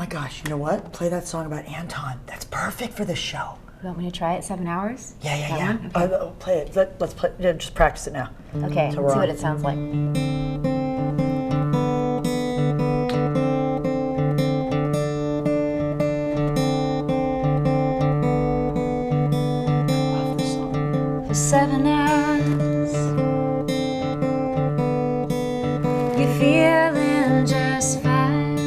gosh, you know what? Play that song about Anton. That's perfect for this show. You want me to try it? 7 hours? Yeah. Okay. Play it. Let's play. Yeah, just practice it now. Okay, So let's see what it sounds like. For 7 hours, you're feeling just fine.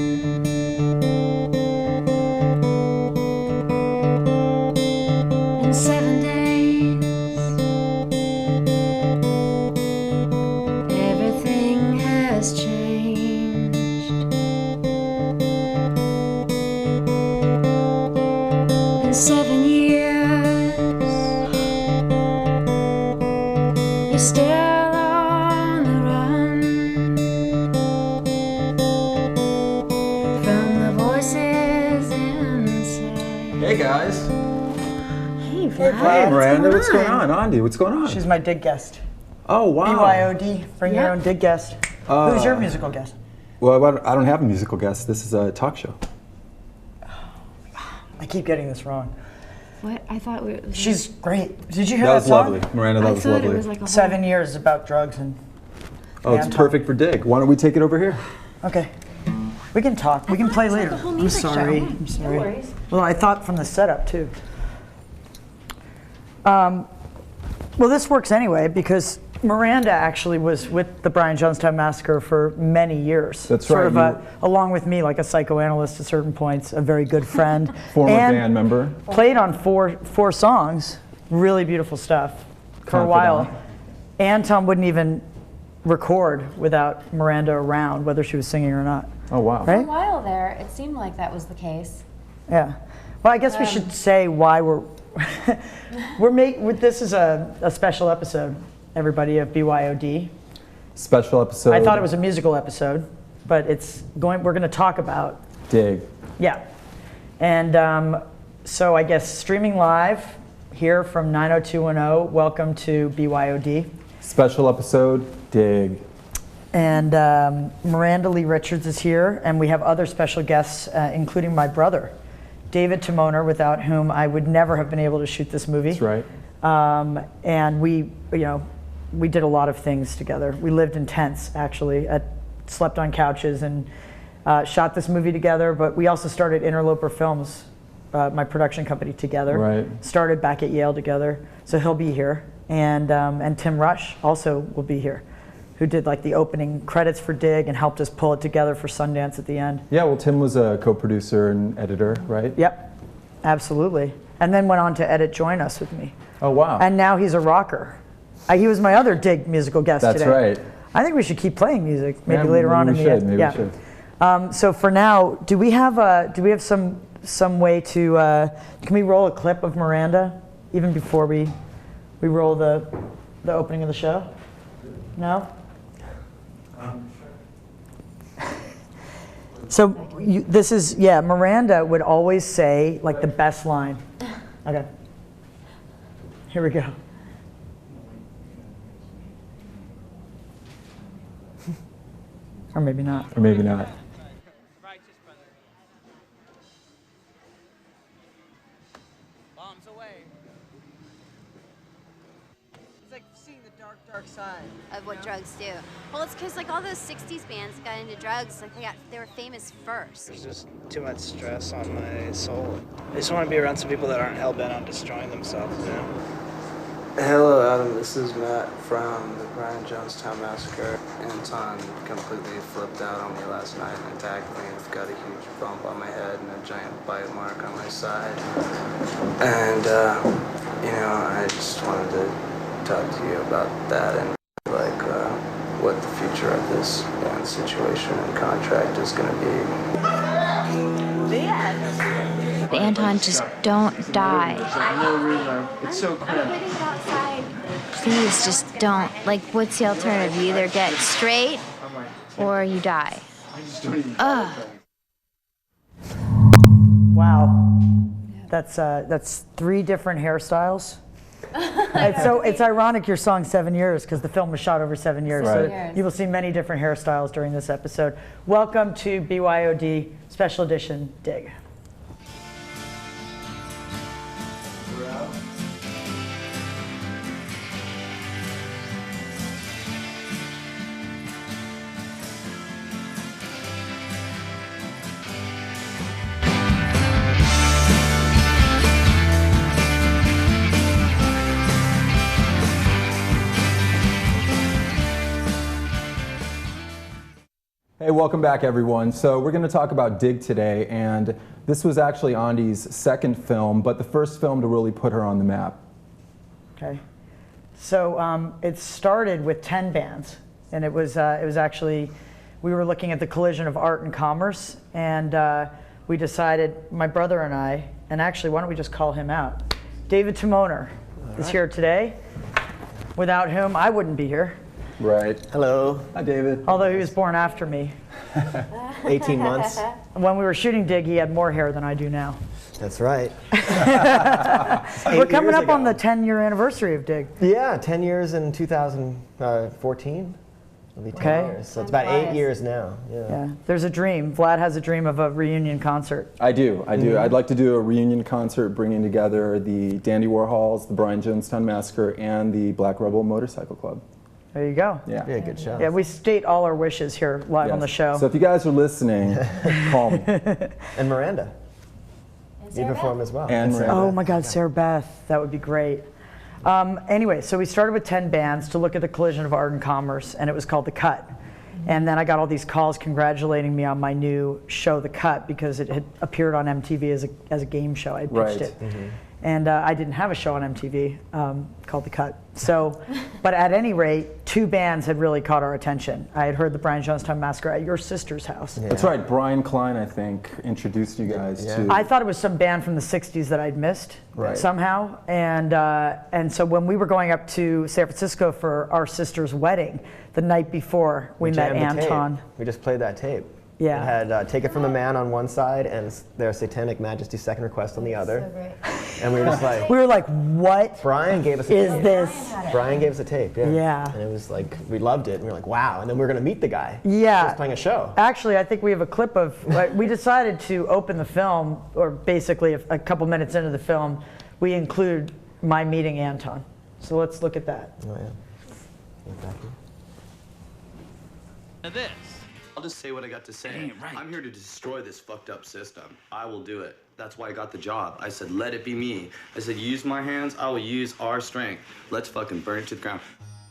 In 7 days, everything has changed. In 7 years, you're still on the run from the voices inside. Hey guys. Hey, Vlad. Hey Miranda, what's going on? Andy, what's going on? She's my dig guest. Oh wow. BYOD, bring your Yep. own dig guest. Who's your musical guest? Well, I don't have a musical guest. This is a talk show. I keep getting this wrong. What? I thought we were... She's great. Did you hear That that, was song? lovely. Miranda, that I was thought lovely. it was like a whole... 7 years about drugs and. Oh, it's Anton. perfect for dig. Why don't we take it over here? Okay. We can talk. We can play It's like later. a whole I'm music sorry. show. I'm sorry. No worries. Well, I thought from the setup too. Well, this works anyway because Miranda actually was with the Brian Jonestown Massacre for many years. That's sort right, of along with me, like a psychoanalyst at certain points, a very good friend. Former and band member. Played on four songs, really beautiful stuff for a while. Anton wouldn't even record without Miranda around, whether she was singing or not. Oh wow. For a Right? while there, it seemed like that was the case. Yeah. Well, I guess we should say why we're this is a special episode, everybody, of BYOD. Special episode. I thought it was a musical episode, but we're going to talk about dig. Yeah. And so I guess streaming live here from 90210. Welcome to BYOD. Special episode dig. And Miranda Lee Richards is here, and we have other special guests, including my brother, David Timoner, without whom I would never have been able to shoot this movie. That's right. And we did a lot of things together. We lived in tents, actually, slept on couches, and shot this movie together. But we also started Interloper Films, my production company, together. Right. Started back at Yale together, so he'll be here, and Tim Rush also will be here, who did like the opening credits for Dig and helped us pull it together for Sundance at the end. Yeah, well, Tim was a co-producer and editor, right? Yep, absolutely. And then went on to edit Join Us with me. Oh wow. And now he's a rocker. He was my other Dig musical guest That's today. right. I think we should keep playing music, maybe Yeah, later on in we the should, end. maybe yeah. we should. So for now, do we have some way to can we roll a clip of Miranda even before we roll the opening of the show? No. So this is Miranda would always say like the best line. Okay. Here we go. Or maybe not. Or maybe not. Bombs away. It's like seeing the dark side of what drugs do. Well, it's because like all those '60s bands got into drugs, like they were famous first. There's just too much stress on my soul. I just want to be around some people that aren't hell-bent on destroying themselves, you know? Hello, Adam. This is Matt from the Brian Jonestown Massacre. Anton completely flipped out on me last night and attacked me. I've got a huge bump on my head and a giant bite mark on my side. And, I just wanted to talk to you about that and, what the future of this band situation and contract is going to be. Anton, just don't die. No reason. It's so clear. Please, just don't. Like, what's the alternative? You either get straight or you die. Ugh. Wow. That's 3 different hairstyles. It's ironic your song 7 years because the film was shot over 7 years. Right. So you will see many different hairstyles during this episode. Welcome to BYOD Special Edition Dig. Hey, welcome back everyone. So we're going to talk about Dig today, and this was actually Andi's second film, but the first film to really put her on the map. Okay. So it started with 10 bands, and it was actually, we were looking at the collision of art and commerce, and we decided, my brother and I, and actually why don't we just call him out. David Timoner is here today, without whom I wouldn't be here. Right. Hello. Hi, David. Although he was born after me. 18 months. When we were shooting Dig, he had more hair than I do now. That's right. We're coming up on the 10-year anniversary of Dig. Yeah, 10 years in 2014. It'll be 10 years. So it's about 8 years now. Yeah. There's a dream. Vlad has a dream of a reunion concert. I do. I'd like to do a reunion concert bringing together the Dandy Warhols, the Brian Jonestown Massacre, and the Black Rebel Motorcycle Club. There you go. Yeah. Be a good show. Yeah, we state all our wishes here live on the show. So if you guys are listening, call me. And Miranda. You perform as well. And Miranda. Oh my God, Sarah Beth, that would be great. Anyway, so we started with 10 bands to look at the collision of art and commerce, and it was called The Cut. And then I got all these calls congratulating me on my new show, The Cut, because it had appeared on MTV as a game show. I pitched it. And I didn't have a show on MTV called The Cut. So, but at any rate, 2 bands had really caught our attention. I had heard the Brian Jonestown Massacre at your sister's house. Yeah. That's right. Brian Klein, I think, introduced you guys to. I thought it was some band from the 60s that I'd missed somehow. And so when we were going up to San Francisco for our sister's wedding, the night before, we met Anton. We just played that tape. Yeah. It had Take It From the Man on one side and Their Satanic Majesty Second Request on the other. So great. And we were just like, We were like, what Brian gave us a is tape. this? Brian gave us a tape, yeah. Yeah. And it was like, we loved it. And we were like, wow. And then we were going to meet the guy. Yeah. He was playing a show. Actually, I think we have a clip of, we decided to open the film, or basically a couple minutes into the film, we include my meeting Anton. So let's look at that. Oh, yeah. Exactly. This. I'll just say what I got to say. Damn right. I'm here to destroy this fucked up system. I will do it. That's why I got the job. I said, let it be me. I said, use my hands, I will use our strength. Let's fucking burn it to the ground.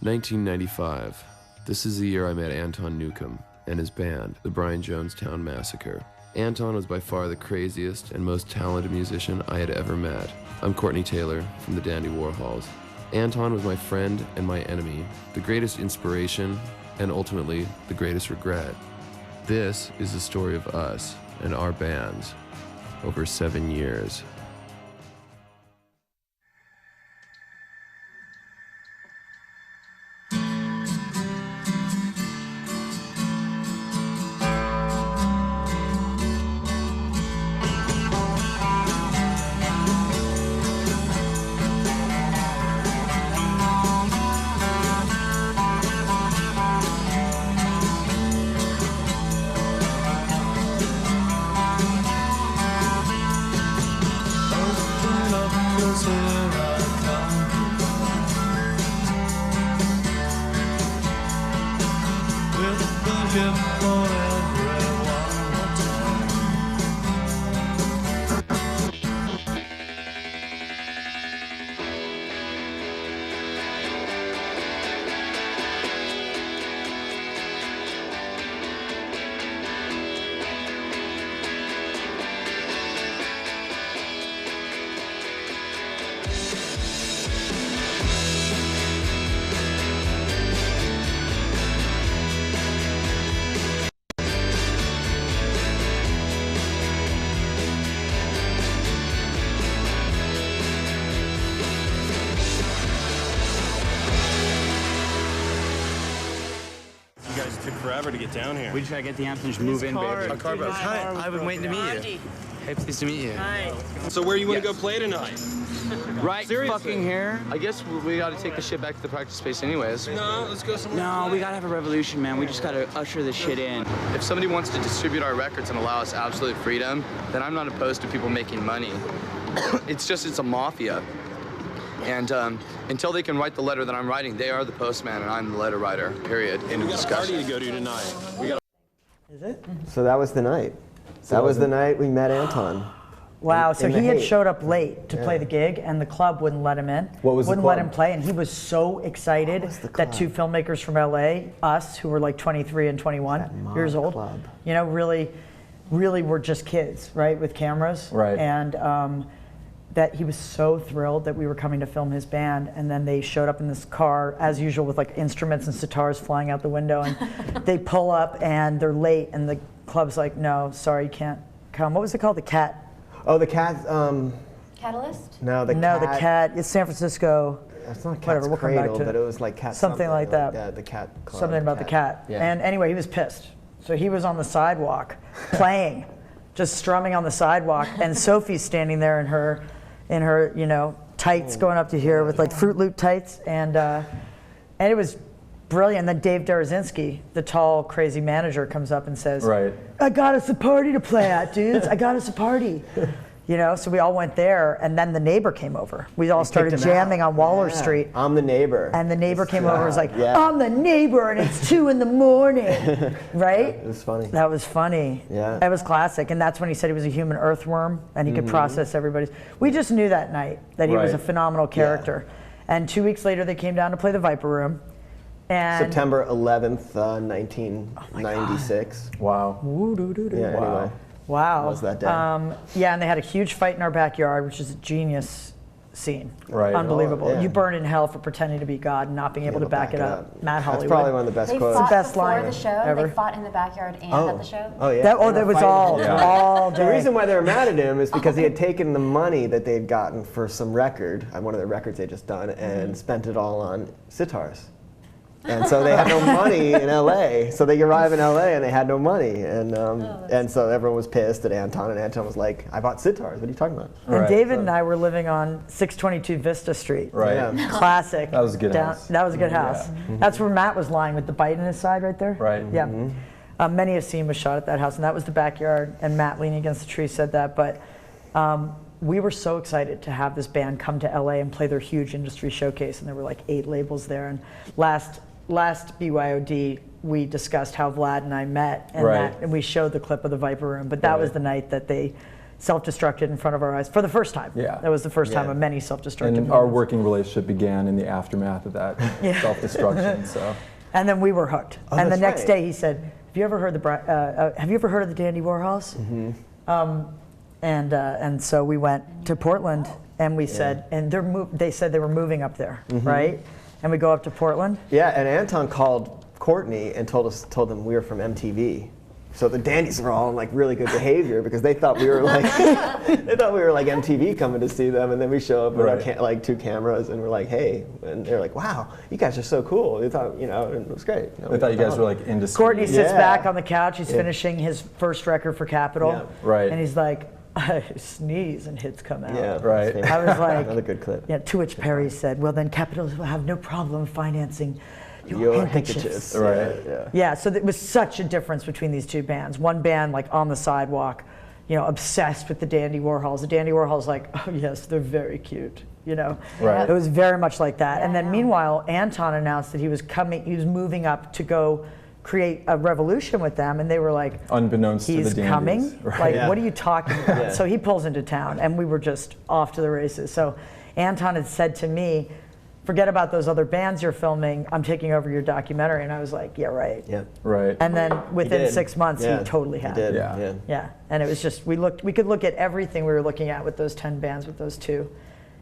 1995. This is the year I met Anton Newcomb and his band, the Brian Jonestown Massacre. Anton was by far the craziest and most talented musician I had ever met. I'm Courtney Taylor from the Dandy Warhols. Anton was my friend and my enemy, the greatest inspiration, and ultimately the greatest regret. This is the story of us and our bands over 7 years. Took forever to get down here. We just gotta get the Anthony's move in, baby. Hi, I've been waiting to meet you. Hey, pleased to meet you. Hi. So where you want to go play tonight? Right Seriously? fucking here. I guess we got to take the shit back to the practice space anyways. No, let's go somewhere. No, we gotta have a revolution, man. We just gotta usher this shit in. If somebody wants to distribute our records and allow us absolute freedom, then I'm not opposed to people making money. It's a mafia. And until they can write the letter that I'm writing, they are the postman and I'm the letter writer, period. End of We got a discussion. party to go to tonight. We got Is it? So that was the night. That was the night we met Anton. Wow, so in the he had Haight. showed up late to play the gig, and the club wouldn't let him in. What was the Wouldn't let club? him play, and he was so excited was the that club? two filmmakers from LA, us, who were like 23 and 21 years old, club. you know, really were just kids, right, with cameras. Right. And that he was so thrilled that we were coming to film his band, and then they showed up in this car, as usual, with like instruments and sitars flying out the window, and they pull up, and they're late, and the club's like, no, sorry, you can't come. What was it called? The Cat? Oh, the Cat. Catalyst? No, the No, Cat. the Cat. It's San Francisco. It's not Cat's Whatever, we'll come back Cradle, to it. but it was like Cat Something like that. the Cat Club. Something about the cat. Yeah. And anyway, he was pissed. So he was on the sidewalk playing, just strumming on the sidewalk, and Sophie's standing there in her you know, tights going up to here with like Fruit Loop tights, and it was brilliant. And then Dave Darazinski, the tall, crazy manager, comes up and says, Right. I got us a party to play at, dudes. I got us a party. You know, so we all went there, and then the neighbor came over. We all started kicked him jamming out. on Waller Yeah. Street. I'm the neighbor. And the neighbor came over and was like, Yeah. I'm the neighbor, and it's 2 in the morning. Right? It was funny. That was funny. Yeah. That was classic. And that's when he said he was a human earthworm and he could process everybody's. We just knew that night that he was a Right. phenomenal character. And 2 weeks later, they came down to play the Viper Room. And September 11th, 1996. Wow. Yeah, anyway. Wow. That was that day. Yeah, and they had a huge fight in our backyard, which is a genius scene. Right. Unbelievable. Oh, yeah. You burn in hell for pretending to be God and not being able to back it up. Matt Hollywood. That's probably one of the best They quotes. fought best before line the show. ever. They fought in the backyard and at the show. Oh, yeah. That They were was fighting. all The day. reason why they were mad at him is because he had taken the money that they had gotten for some record, one of the records they just done, and spent it all on sitars. And so they had no money in LA. So they arrive in LA and they had no money. And so everyone was pissed at Anton, and Anton was like, I bought sitars. What are you talking about? And Right. David and I were living on 622 Vista Street. Right. Yeah. Classic. That was a good house. That was a good house. That's where Matt was lying with the bite in his side right there. Right. Yeah. Many a scene was shot at that house, and that was the backyard. And Matt leaning against the tree said that. But we were so excited to have this band come to LA and play their huge industry showcase, and there were like 8 labels there. And last BYOD, we discussed how Vlad and I met, and, Right. and we showed the clip of the Viper Room. But that was the night that they self-destructed in front of our eyes for the first time. Yeah. That was the first time Yeah. of many self-destructive And our moments. working relationship began in the aftermath of that self-destruction. So. And then we were hooked. Oh, and the that's next right. day he said, "Have you ever heard have you ever heard of the Dandy Warhols?" And so we went to Portland, and we said, and they said they were moving up there, right? And we go up to Portland. Yeah, and Anton called Courtney and told them we were from MTV. So the Dandies were all in like really good behavior because they thought we were like MTV coming to see them, and then we show up with our like 2 cameras and we're like, hey, and they're like, wow, you guys are so cool. They thought, and it was great. I thought you guys were like into Courtney sits Yeah. back on the couch. He's finishing his first record for Capitol. Yeah. Right. And he's like, I sneeze and hits come out. Yeah, Right. I was like, another good clip. Yeah, to which Perry said, well, then Capitol will have no problem financing Your handkerchiefs. Right. Yeah. Yeah, so there was such a difference between these two bands. One band like on the sidewalk, obsessed with the Dandy Warhols. The Dandy Warhols like, oh yes, they're very cute. Right. It was very much like that. And then meanwhile, Anton announced that he was moving up to go create a revolution with them, and they were like, unbeknownst to the he's Dandies. coming? Right. Like, Yeah. what are you talking about? Yeah. So he pulls into town, and we were just off to the races. So Anton had said to me, forget about those other bands you're filming, I'm taking over your documentary. And I was like, yeah, right. Yeah. Right. And then within did. 6 months, Yeah, he totally had he did. it. Yeah. Yeah, and it was just, we could look at everything we were looking at with those 10 bands, with those 2.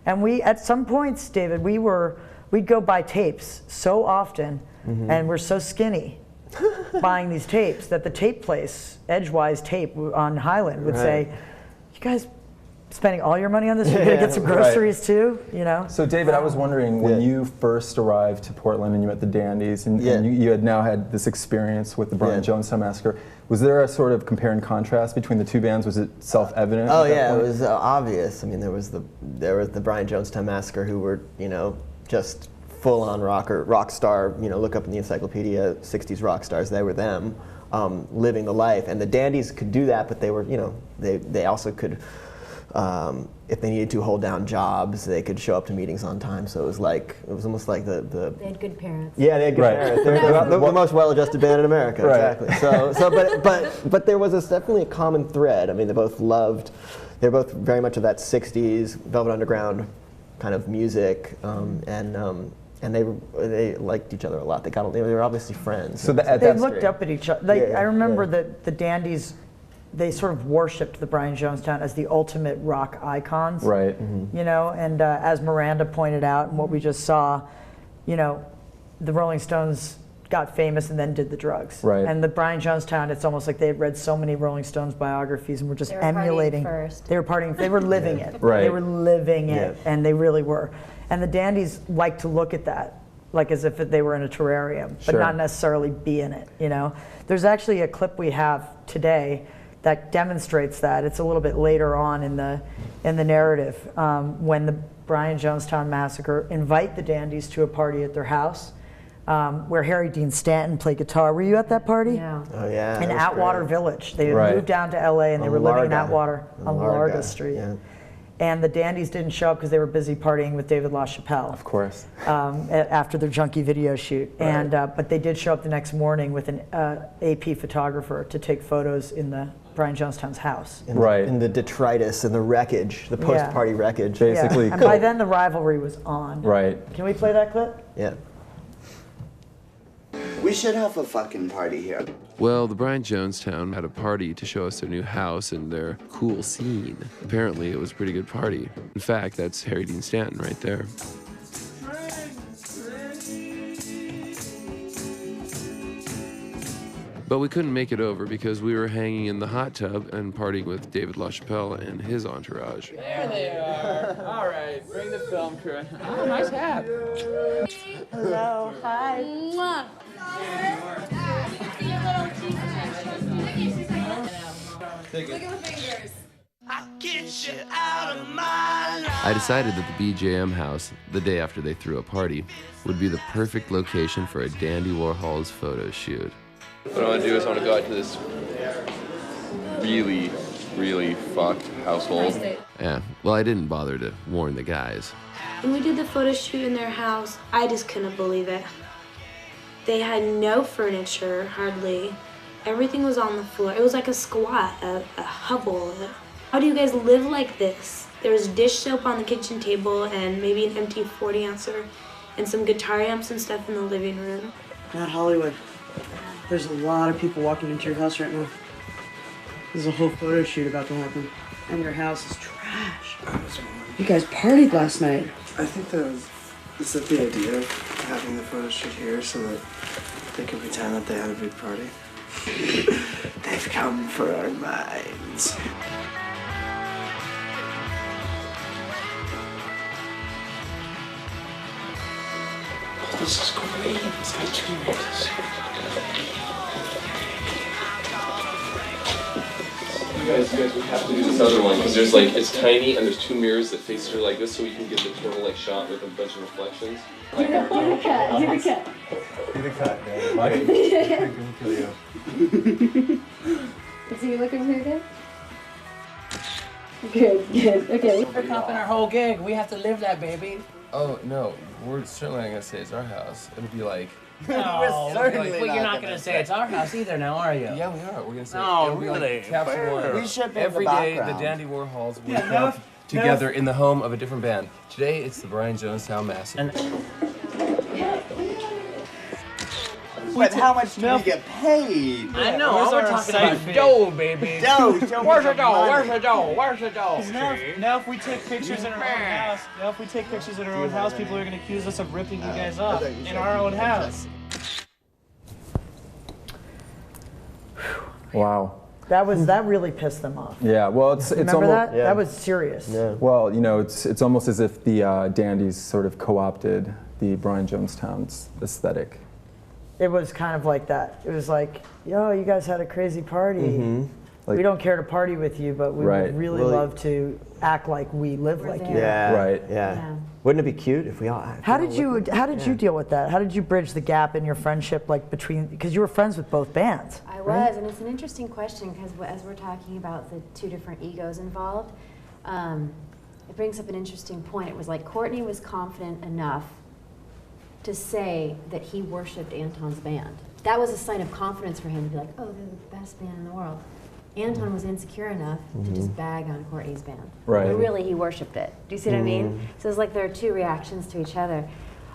And we, at some points, David, we'd go buy tapes so often, and we're so skinny buying these tapes that the tape place, Edgewise Tape on Highland, would say, you guys spending all your money on this? You're gonna get some groceries too, you know? So David, I was wondering, when you first arrived to Portland and you met the Dandies, and you had now had this experience with the Brian Jonestown Massacre, was there a sort of compare and contrast between the two bands? Was it self-evident? Oh yeah, it was obvious. I mean, there was the Brian Jonestown Massacre, who were, you know, just full-on rock star. You know, look up in the encyclopedia, 60s rock stars. They were them, living the life. And the Dandies could do that, but they were, you know, they also could, if they needed to hold down jobs, they could show up to meetings on time. So it was almost like the They had good parents. Yeah, they had good parents. They're the most well-adjusted band in America. Exactly. But there was definitely a common thread. I mean, they're both very much of that '60s Velvet Underground kind of music, and they liked each other a lot. They were obviously friends. So they looked up at each other. I remember that the Dandies, they sort of worshipped the Brian Jonestown as the ultimate rock icons. Right. You know, and as Miranda pointed out, and what we just saw, you know, the Rolling Stones got famous and then did the drugs. Right. And the Brian Jonestown, it's almost like they had read so many Rolling Stones biographies and were just emulating. They were partying. They were living it. Right. They were living it, and they really were. And the Dandies like to look at that, like as if they were in a terrarium, but not necessarily be in it. You know, there's actually a clip we have today that demonstrates that. It's a little bit later on in the narrative, when the Brian Jonestown Massacre invite the Dandies to a party at their house, where Harry Dean Stanton played guitar. Were you at that party? Yeah. Oh yeah. In Atwater Village. They had moved down to LA and they were living in Atwater on Larga Street. Yeah. And the Dandies didn't show up because they were busy partying with David LaChapelle. Of course. After their junkie video shoot. And but they did show up the next morning with an AP photographer to take photos in the Brian Jonestown's house. In the detritus and the wreckage, the post-party wreckage. Basically. And by then the rivalry was on. Right. Can we play that clip? Yeah. We should have a fucking party here. Well, the Brian Jonestown had a party to show us their new house and their cool scene. Apparently, it was a pretty good party. In fact, that's Harry Dean Stanton right there. But we couldn't make it over because we were hanging in the hot tub and partying with David LaChapelle and his entourage. There they are. All right, bring the film crew. Oh, nice hat. Hello. Hi. Look at the fingers. I decided that the BJM house, the day after they threw a party, would be the perfect location for a Dandy Warhol's photo shoot. What I want to do is I want to go out to this really, really fucked household. Yeah, well, I didn't bother to warn the guys. When we did the photo shoot in their house, I just couldn't believe it. They had no furniture, hardly. Everything was on the floor. It was like a squat, a hovel. How do you guys live like this? There was dish soap on the kitchen table and maybe an empty 40-ouncer and some guitar amps and stuff in the living room. Not Hollywood. There's a lot of people walking into your house right now. There's a whole photo shoot about to happen. And your house is trash. You guys partied last night. I think is that the idea of having the photo shoot here so that they can pretend that they had a big party? They've come for our minds. This is great. I can't wait to see it. You guys, we have to do this other one because there's like, it's tiny and there's two mirrors that face her like this so we can get the total like shot with a bunch of reflections. Do the cut. Do the cut. Do the cut, man. I'm gonna kill you. So you looking pretty good? Good. Okay. We're topping our whole gig. We have to live that, baby. Oh, no, we're certainly not going to say it's our house. It'll be like... No, well, you're not going to say it's our house either now, are you? Yeah, we are. We're going to say No, it'll be really? Like Capsule One. We should be Every the day, the background. Dandy Warhols wake up together in the home of a different band. Today, it's the Brian Jonestown Massacre. But how much do we get paid? I know, all we're talking about is dough, baby. Dough, Where's the dough? Where's the dough? Where's the dough? Now if we take pictures in our own house, people are going to accuse us of ripping you guys off in our own house. Wow. That really pissed them off. Yeah, well, it's Remember almost that? That was serious. Yeah. Well, it's almost as if the Dandies sort of co-opted the Brian Jonestown's aesthetic. It was kind of like that. It was like, yo, you guys had a crazy party. Mm-hmm. We don't care to party with you, but we would really love to act like we live like you. Yeah. Right. Yeah. Wouldn't it be cute if we all? How did you deal with that? How did you bridge the gap in your friendship, like between, because you were friends with both bands? I was, and it's an interesting question because as we're talking about the two different egos involved, it brings up an interesting point. It was like Courtney was confident enough to say that he worshipped Anton's band. That was a sign of confidence for him to be like, oh, they're the best band in the world. Anton was insecure enough to just bag on Courtney's band. Right. But really, he worshipped it. Do you see what I mean? So it's like there are two reactions to each other.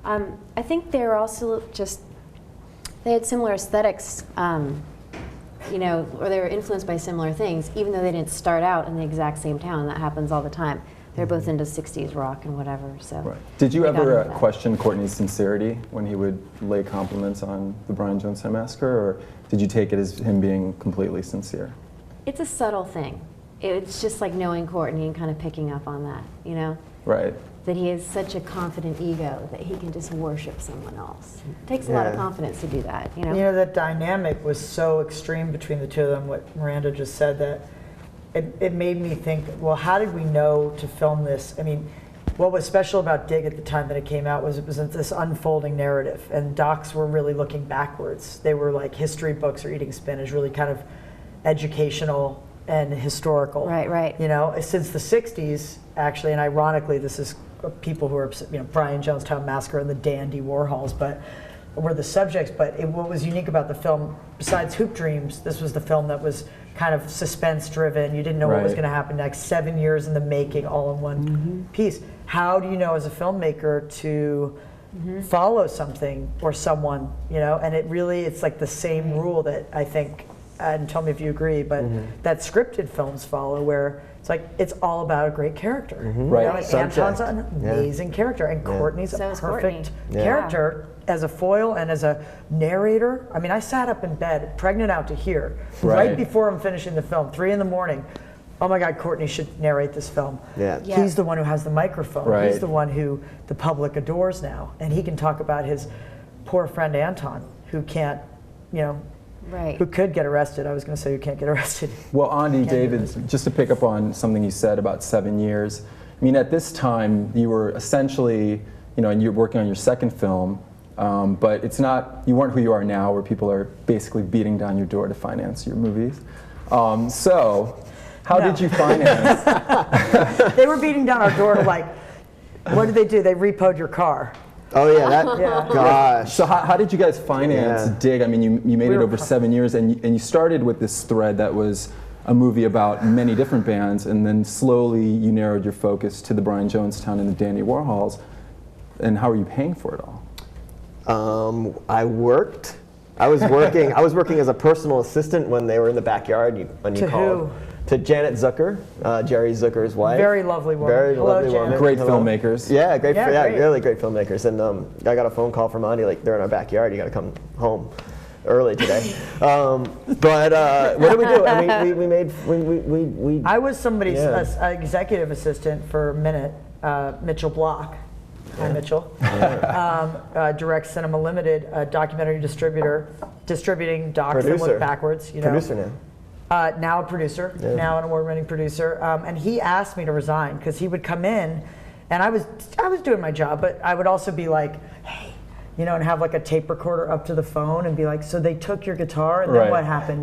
I think they were also they had similar aesthetics, or they were influenced by similar things, even though they didn't start out in the exact same town. That happens all the time. They're both into 60s rock and whatever, so. Right. Did you they got ever into that. question Courtney's sincerity when he would lay compliments on the Brian Jonestown Massacre, or did you take it as him being completely sincere? It's a subtle thing. It's just like knowing Courtney and kind of picking up on that, Right. That he has such a confident ego that he can just worship someone else. It takes a lot of confidence to do that, That dynamic was so extreme between the two of them, what Miranda just said, that it made me think, well, how did we know to film this? I mean, what was special about Dig at the time that it came out was it was this unfolding narrative, and docs were really looking backwards. They were like history books or eating spinach, really kind of educational and historical. Right. Since the 60s, actually, and ironically, this is people who are, Brian Jonestown Massacre and the Dandy Warhols, but were the subjects. But what was unique about the film, besides Hoop Dreams, this was the film that was kind of suspense-driven. You didn't know what was going to happen next. 7 years in the making, all in one piece. How do you know as a filmmaker to follow something or someone, And it's like the same rule that I think, and tell me if you agree, but that scripted films follow, where it's all about a great character. Right. Anton's an amazing character, and Courtney's a perfect character as a foil and as a narrator. I mean, I sat up in bed, pregnant out to here, right before I'm finishing the film, 3 a.m. Oh my God, Courtney should narrate this film. Yeah. He's the one who has the microphone. Right. He's the one who the public adores now, and he can talk about his poor friend Anton, who can't, who could get arrested. I was going to say who can't get arrested. Well, Andy, David, just to pick up on something you said about 7 years, I mean, at this time, you were essentially, and you're working on your second film, but it's not, you weren't who you are now, where people are basically beating down your door to finance your movies. So, how did you finance? They were beating down our door to what did they do? They repoed your car. Oh yeah, gosh. So how did you guys finance Dig? I mean, you made it over 7 years, and you started with this thread that was a movie about many different bands, and then slowly you narrowed your focus to the Brian Jonestown and the Dandy Warhols. And how are you paying for it all? I worked. I was working as a personal assistant when they were in the backyard. When you called. Who? To Janet Zucker, Jerry Zucker's wife. Very lovely woman. Very lovely woman. Great filmmakers. Yeah, great. Really great filmmakers. And I got a phone call from Andy, they're in our backyard. You got to come home early today. But what did we do? I mean, we I was somebody's executive assistant for a minute. Mitchell Block. Hi, Mitchell. Direct Cinema Limited, a documentary distributor, distributing docs that look backwards. Producer now. Now a producer, now an award-winning producer, and he asked me to resign because he would come in, and I was doing my job, but I would also be like, hey, and have a tape recorder up to the phone and be like, so they took your guitar, and then what happened,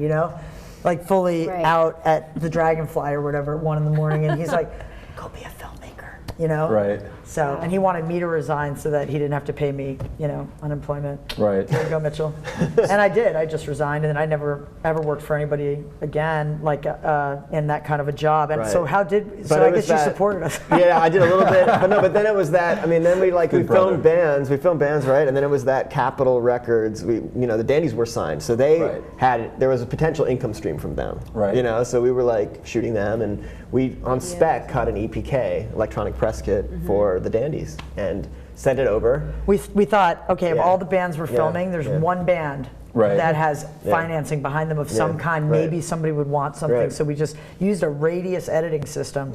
fully out at the Dragonfly or whatever at 1 a.m, and he's like, go be a filmmaker, Right. So, and he wanted me to resign so that he didn't have to pay me, unemployment. Right. There you go, Mitchell. And I did. I just resigned, and then I never ever worked for anybody again, in that kind of a job. And so I guess you supported us. Yeah, I did a little bit, but then it was that. I mean, then we filmed bands, right? And then it was that Capitol Records. The Dandies were signed, so they there was a potential income stream from them. Right. So we were shooting them, and we on spec cut an EPK, electronic press kit, for the Dandies and sent it over. We thought, okay, of all the bands we're filming, there's one band that has financing behind them of some kind. Maybe somebody would want something. So we just used a radius editing system,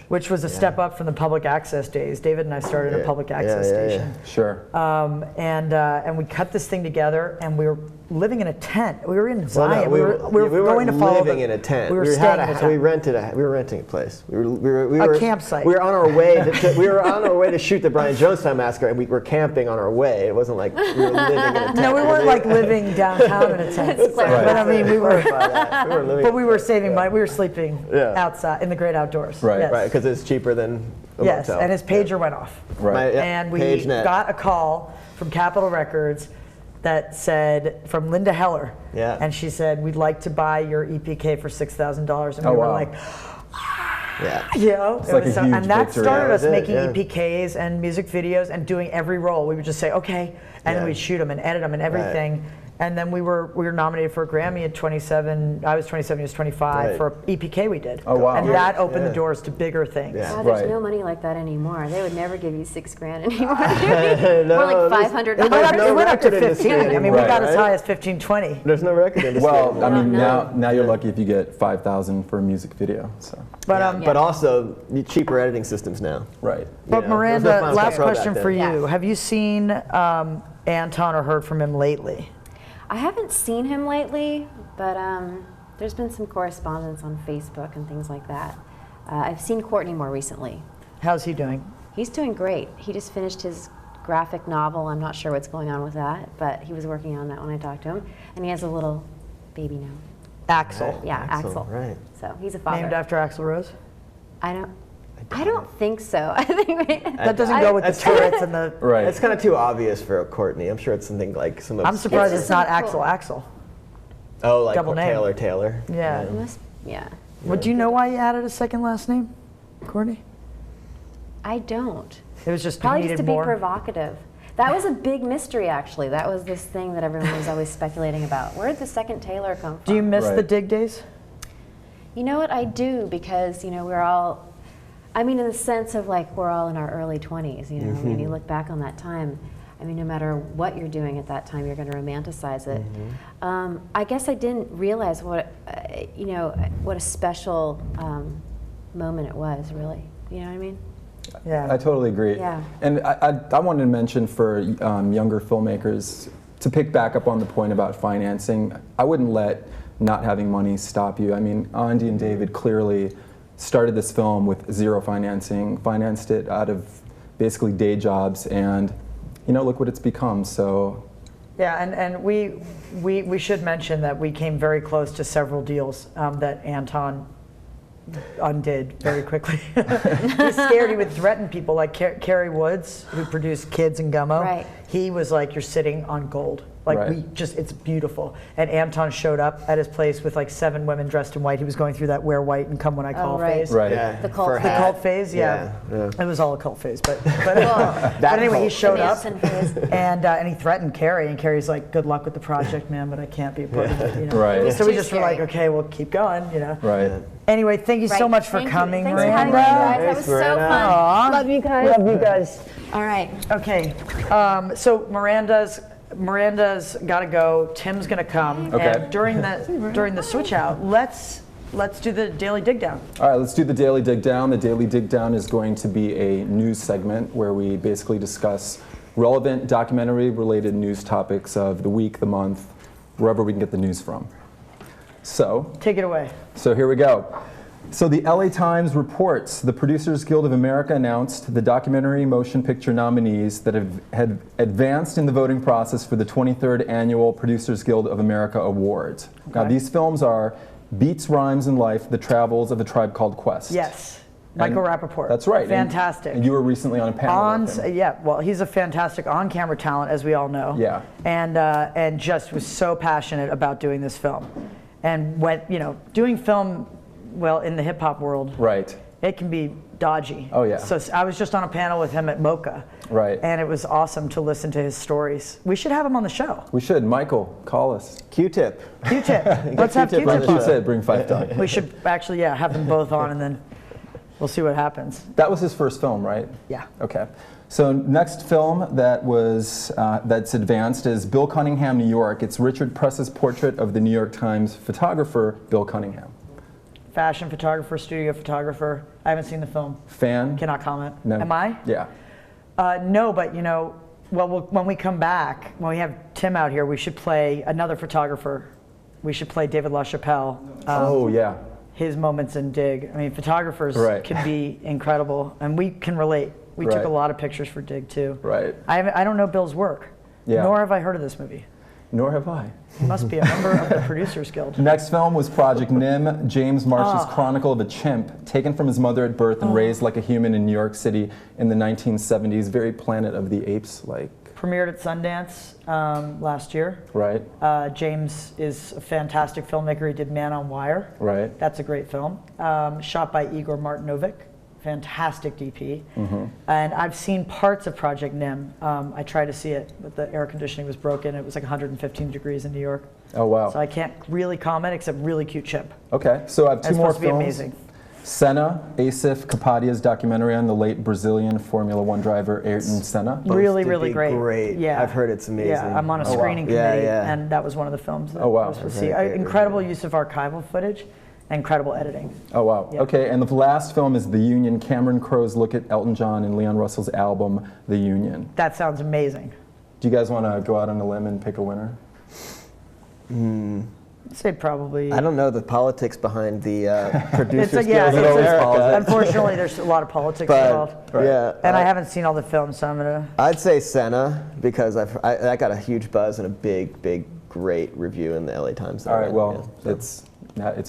which was a step up from the public access days. David and I started a public access station. Sure. And we cut this thing together, and we were living in a tent. We were in Zion. we were going to follow living in a tent. We were staying in a tent. We were renting a place. We were a campsite. We were on our way. We were on our way to shoot the Brian Jonestown Massacre, and we were camping on our way. It wasn't like we were living in a tent. No, we weren't like living downtown in a tent. But I mean, we were. But we were saving money. We were sleeping outside in the great outdoors. Right, right, because it's cheaper than a motel. And his pager went off. Right. And we got a call from Capitol Records that said, from Linda Heller. Yeah. And she said, we'd like to buy your EPK for $6,000. And we were like, you know, it's like a huge and that victory. started us making EPKs and music videos and doing every role. We would just say, okay, and then we'd shoot them and edit them and everything. And then we were nominated for a Grammy at 27. I was 27, he was 25 for EPK we did. Oh wow! And that opened the doors to bigger things. Wow, there's no money like that anymore. They would never give you $6,000 anymore. More like $500. It went up to 15. I mean, we got as high as 15, 20. There's no record industry. Well, I mean, now you're lucky if you get 5,000 for a music video. So. But also cheaper editing systems now. Right. But Miranda, last question for you: have you seen Anton or heard from him lately? I haven't seen him lately, but there's been some correspondence on Facebook and things like that. I've seen Courtney more recently. How's he doing? He's doing great. He just finished his graphic novel. I'm not sure what's going on with that, but he was working on that when I talked to him. And he has a little baby now. Axel. Yeah, Axel. Right. So he's a father. Named after Axl Rose? I don't think so. I think that doesn't go with the turrets and the. Right. It's kind of too obvious for Courtney. I'm sure it's something like some. I'm surprised it's not Axel. Oh, like double name. Taylor. Yeah. Yeah. Well, do you know why he added a second last name, Courtney? I don't. It was just probably needed just to more. be provocative. That was a big mystery, actually. That was this thing that everyone was always speculating about. Where did the second Taylor come from? Do you miss the dig days? You know what, I do, because we're all. I mean, in the sense of like we're all in our early 20s, you know. When you look back on that time, I mean, no matter what you're doing at that time, you're going to romanticize it. I guess I didn't realize what what a special moment it was, really. You know what I mean? Yeah. I totally agree. Yeah. And I wanted to mention for younger filmmakers, to pick back up on the point about financing, I wouldn't let not having money stop you. I mean, Andy and David clearly started this film with zero financing, financed it out of basically day jobs, and look what it's become. So yeah, and we should mention that we came very close to several deals that Anton undid very quickly. He's scared. He would threaten people, like Kerry Woods, who produced Kids and Gummo. Right. He was like, you're sitting on gold. Like it's beautiful. And Anton showed up at his place with like 7 women dressed in white. He was going through that wear white and come when I call phase. Right. Yeah. The cult phase, yeah. It was all a cult phase, but anyway, he showed up and he threatened Carrie, and Carrie's like, "Good luck with the project, man, but I can't be a part of it." Right. So we just were like, "Okay, we'll keep going," Right. Anyway, thank you so much for coming, Thanks for having me, guys. That was so fun. Aww. Love you guys. Love you guys. All right. Okay. So Miranda's got to go. Tim's gonna come. Okay. And during the switch out, let's do the Daily Dig Down. All right, let's do the Daily Dig Down. The Daily Dig Down is going to be a news segment where we basically discuss relevant documentary-related news topics of the week, the month, wherever we can get the news from. So take it away. So here we go. So the LA Times reports the Producers Guild of America announced the documentary motion picture nominees that had advanced in the voting process for the 23rd Annual Producers Guild of America Awards. Okay. Now these films are Beats, Rhymes, and Life, The Travels of a Tribe Called Quest. Yes. Michael Rappaport. That's right. Fantastic. And you were recently on a panel with him. Yeah, well, he's a fantastic on-camera talent, as we all know. Yeah. And just was so passionate about doing this film. And when, doing film, well, in the hip-hop world, right, it can be dodgy. Oh, yeah. So I was just on a panel with him at Mocha. Right. And it was awesome to listen to his stories. We should have him on the show. We should. Michael, call us. Q-Tip. Let's have Q-Tip on. Q-Tip, bring 5 Dog. We should actually, have them both on, and then we'll see what happens. That was his first film, right? Yeah. Okay. So next film that was that's advanced is Bill Cunningham, New York. It's Richard Press's portrait of the New York Times photographer Bill Cunningham. Fashion photographer, studio photographer. I haven't seen the film. Fan? Cannot comment. No. Am I? Yeah. No, but you know, when we come back, when we have Tim out here, we should play another photographer. We should play David LaChapelle. Oh yeah. His moments in Dig. I mean, photographers Right. can be incredible, and we can relate. We took Right. a lot of pictures for Dig too. Right. I don't know Bill's work, Yeah. nor have I heard of this movie. Nor have I. He must be a member of the Producers Guild. Next film was Project Nim, James Marsh's Chronicle of a Chimp, taken from his mother at birth and raised like a human in New York City in the 1970s. Very Planet of the Apes-like. Premiered at Sundance last year. Right. James is a fantastic filmmaker. He did Man on Wire. Right. That's a great film. Shot by Igor Martinovic. Fantastic DP. And I've seen parts of Project Nim. I tried to see it, but the air conditioning was broken. It was like 115 degrees in New York. Oh wow. So I can't really comment except really cute chimp. Okay, so I have two That's more supposed to be films. amazing. Senna, Asif Kapadia's documentary on the late Brazilian Formula One driver Ayrton Senna. Really, to really be great. great. Yeah, I've heard it's amazing. Yeah, I'm on a Oh, wow. screening Yeah, committee, yeah. and that was one of the films that Oh, wow. I was supposed to see. Very great Incredible use of archival footage, and incredible editing. Oh wow. Yeah. Okay, and the last film is The Union, Cameron Crowe's look at Elton John and Leon Russell's album, The Union. That sounds amazing. Do you guys want to go out on a limb and pick a winner? I'd say probably. I don't know the politics behind the producers It's a- yeah, guild it's in a- America. Unfortunately, there's a lot of politics But, involved. yeah, And I haven't seen all the films, so I'm gonna. I'd say Senna because I got a huge buzz and a big, great review in the LA Times. All right, well, it's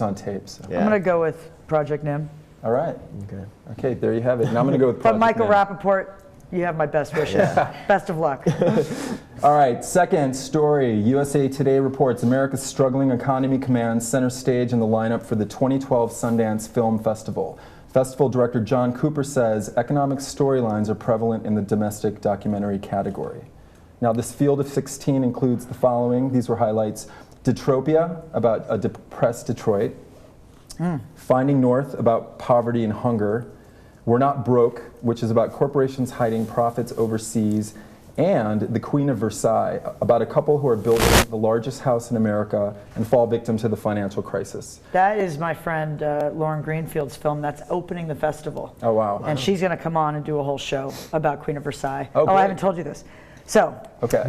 on tape. So. Yeah. I'm gonna go with Project Nim. All right. Okay. Okay, there you have it. Now I'm going to go with But Project Michael Nim. Rappaport, you have my best wishes. Best of luck. All right, second story. USA Today reports America's struggling economy commands center stage in the lineup for the 2012 Sundance Film Festival. Festival director John Cooper says economic storylines are prevalent in the domestic documentary category. Now, this field of 16 includes the following. These were highlights. Detropia, about a depressed Detroit. Finding North, about poverty and hunger. We're Not Broke, which is about corporations hiding profits overseas. And The Queen of Versailles, about a couple who are building the largest house in America and fall victim to the financial crisis. That is my friend Lauren Greenfield's film that's opening the festival. Oh, wow. And she's going to come on and do a whole show about Queen of Versailles. Oh, I great. haven't told you this. So, Okay.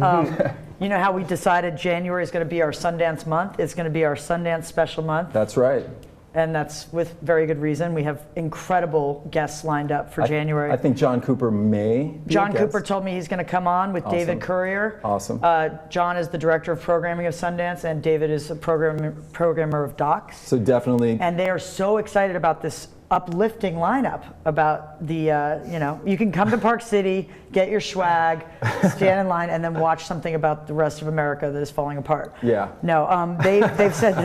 you know how we decided January is going to be our Sundance month? It's going to be our Sundance special month. That's right. And that's with very good reason. We have incredible guests lined up for January. I think John Cooper may be a John guest. Cooper told me he's going to come on with Awesome. David Courier. Awesome. John is the director of programming of Sundance, and David is a programmer of docs. So definitely. And they are so excited about this uplifting lineup about the, you can come to Park City, get your swag, stand in line, and then watch something about the rest of America that is falling apart. Yeah. No, they've said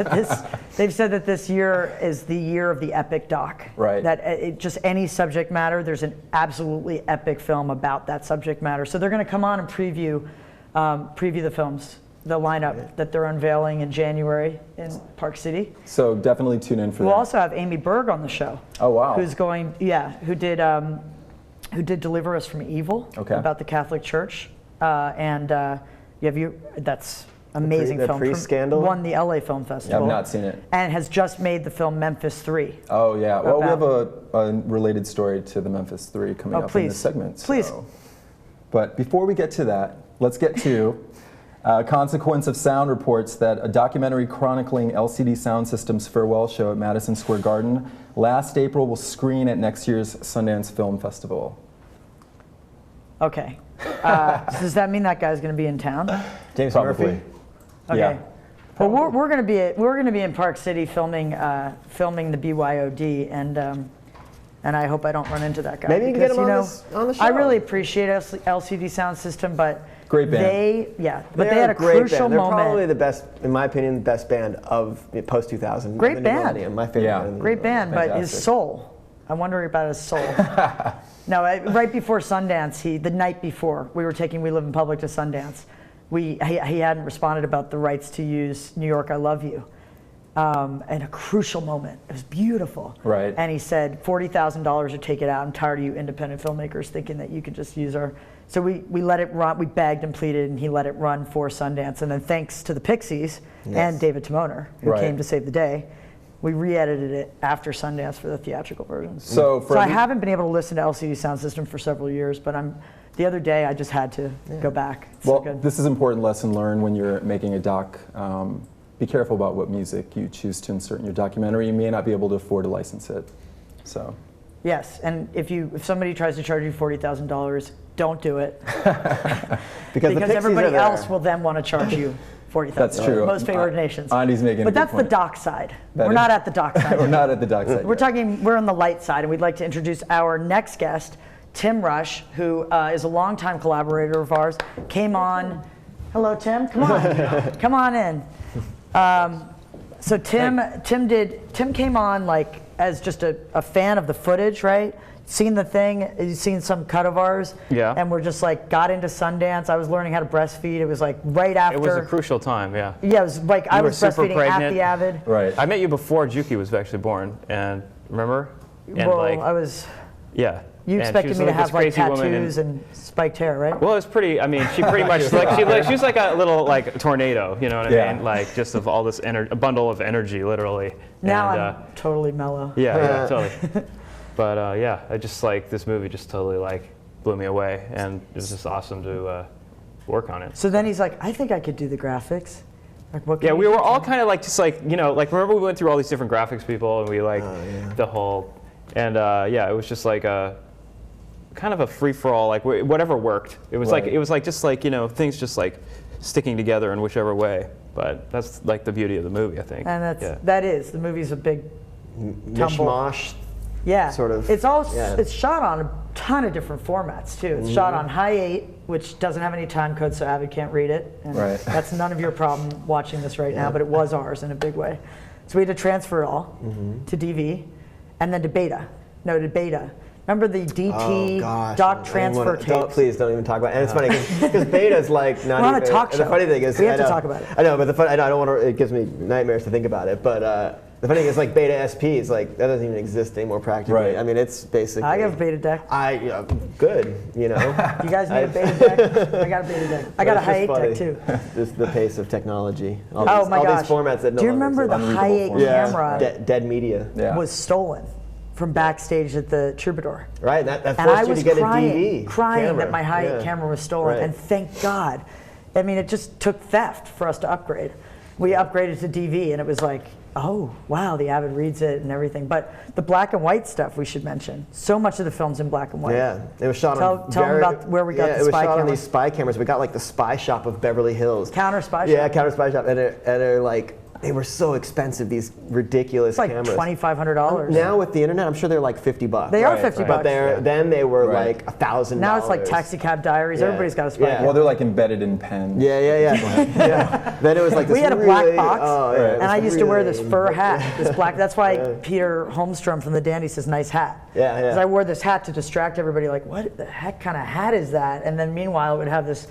that this year is the year of the epic doc. Right. That just any subject matter, there's an absolutely epic film about that subject matter. So they're going to come on and preview the films, the lineup that they're unveiling in January in Park City. So definitely tune in for We'll that. also have Amy Berg on the show. Oh, wow. Who did Deliver Us from Evil, Okay. about the Catholic Church, that's amazing the film. pre-scandal? Won the LA Film Yeah, Festival. I've not seen it. And has just made the film Memphis 3. Oh, yeah. Well, we have About- a related story to the Memphis 3 coming up in please. this segment. Please. So. But before we get to that, let's get to Consequence of Sound reports that a documentary chronicling LCD Sound System's farewell show at Madison Square Garden last April will screen at next year's Sundance Film Festival. Okay. So does that mean that guy's going to be in town? James Probably. Murphy. Okay. Yeah. Well, we're going to be in Park City filming the BYOD, and I hope I don't run into that guy. Maybe you can because, get him on the show. I really appreciate LCD Sound System, but Great band. they They're had a great crucial band. They're moment. probably the best, in my opinion, the best band of post 2000. Great the band. Millennium, my favorite. Yeah. band of the Great band, but his Fantastic. soul. I wonder about his soul. No, right before Sundance, the night before, we were taking We Live in Public to Sundance. He hadn't responded about the rights to use New York, I Love You. and a crucial moment. It was beautiful. Right. And he said, $40,000 to take it out. I'm tired of you independent filmmakers thinking that you could just use our. So we let it run. We begged and pleaded, and he let it run for Sundance. And then thanks to the Pixies and David Timoner, who came to save the day, we re-edited it after Sundance for the theatrical version. So I haven't been able to listen to LCD Sound System for several years, but the other day I just had to go back. It's well, so good. this is an important lesson learned when you're making a doc. Be careful about what music you choose to insert in your documentary. You may not be able to afford to license it. So. Yes, and if somebody tries to charge you $40,000, don't do it. because everybody else will then want to charge you $40,000. That's true. Most favored nations. Andy's making but a good that's point. the doc side. We're not at the doc side. We're not at the doc side. We're on the light side, and we'd like to introduce our next guest, Tim Rush, who is a longtime collaborator of ours. Came on. Hello, Tim. Come on. Come on in. So Tim came on like as just a fan of the footage, right? Seen the thing, you've seen some cut of ours. Yeah. And we're just like got into Sundance. I was learning how to breastfeed. It was like right after. It was a crucial time, yeah. Yeah, it was like I was breastfeeding at the Avid. Right. I met you before Juki was actually born, and remember? And well, like, I was. Yeah. You and expected me to have like tattoos and and spiked hair, right? Well, it's pretty. I mean, she pretty much she was like a little like tornado. You know what I mean? Like just of all this a bundle of energy, literally. Now and, I'm totally mellow. Yeah, totally. But yeah, I just like this movie just totally like blew me away, and it was just awesome to work on it. So then he's like, I think I could do the graphics. Like, what? Yeah, we were all kind of like just like like remember we went through all these different graphics people, and we like the whole, and yeah, it was just like a kind of a free for all, like whatever worked. It was like just like things just like sticking together in whichever way. But that's like the beauty of the movie, I think. And the movie's a big mishmash. Yeah, sort of. It's all it's shot on a ton of different formats too. It's shot on high 8, which doesn't have any time code, so Avid can't read it. And that's none of your problem watching this right now, but it was ours in a big way. So we had to transfer it all to DV, and then to beta. No, to beta. Remember the DT doc transfer tapes? Please don't even talk about it. And it's funny because beta is like not We're on a talk show. The funny thing is we have to talk about it. I know, but I don't want to. It gives me nightmares to think about it. But the funny thing is, like beta SP is like that doesn't even exist anymore practically. Right. I mean, it's basically. I have a beta deck. Good. You guys need a beta deck? I got a beta deck. I got a high 8 deck too. Just the pace of technology. All these formats that do you remember the high 8 camera? Dead media was stolen from backstage at the Troubadour. Right, that forced you to get a DV crying camera. that my high 8 camera was stolen, and thank God. I mean, it just took theft for us to upgrade. We upgraded to DV, and it was like, oh, wow, the Avid reads it and everything. But the black and white stuff we should mention. So much of the film's in black and white. Yeah, it was shot on. Tell them about where we got the spy it was shot camera. on these spy cameras. We got like the Spy Shop of Beverly Hills. Counter Spy Shop. Yeah, Counter Spy Shop, and they're like. They were so expensive, these ridiculous cameras. It's like $2,500. Now with the internet, I'm sure they're like $50. They are $50. But then they were like $1,000. Now it's like Taxi Cab Diaries. Everybody's got a spy camera. Well, they're like embedded in pens. Yeah. Then it was like this we had a black box, and I used to wear this fur hat, this black. That's why Peter Holmstrom from the Dandy says nice hat. Yeah. Because I wore this hat to distract everybody. Like, what the heck kind of hat is that? And then meanwhile, it would have this,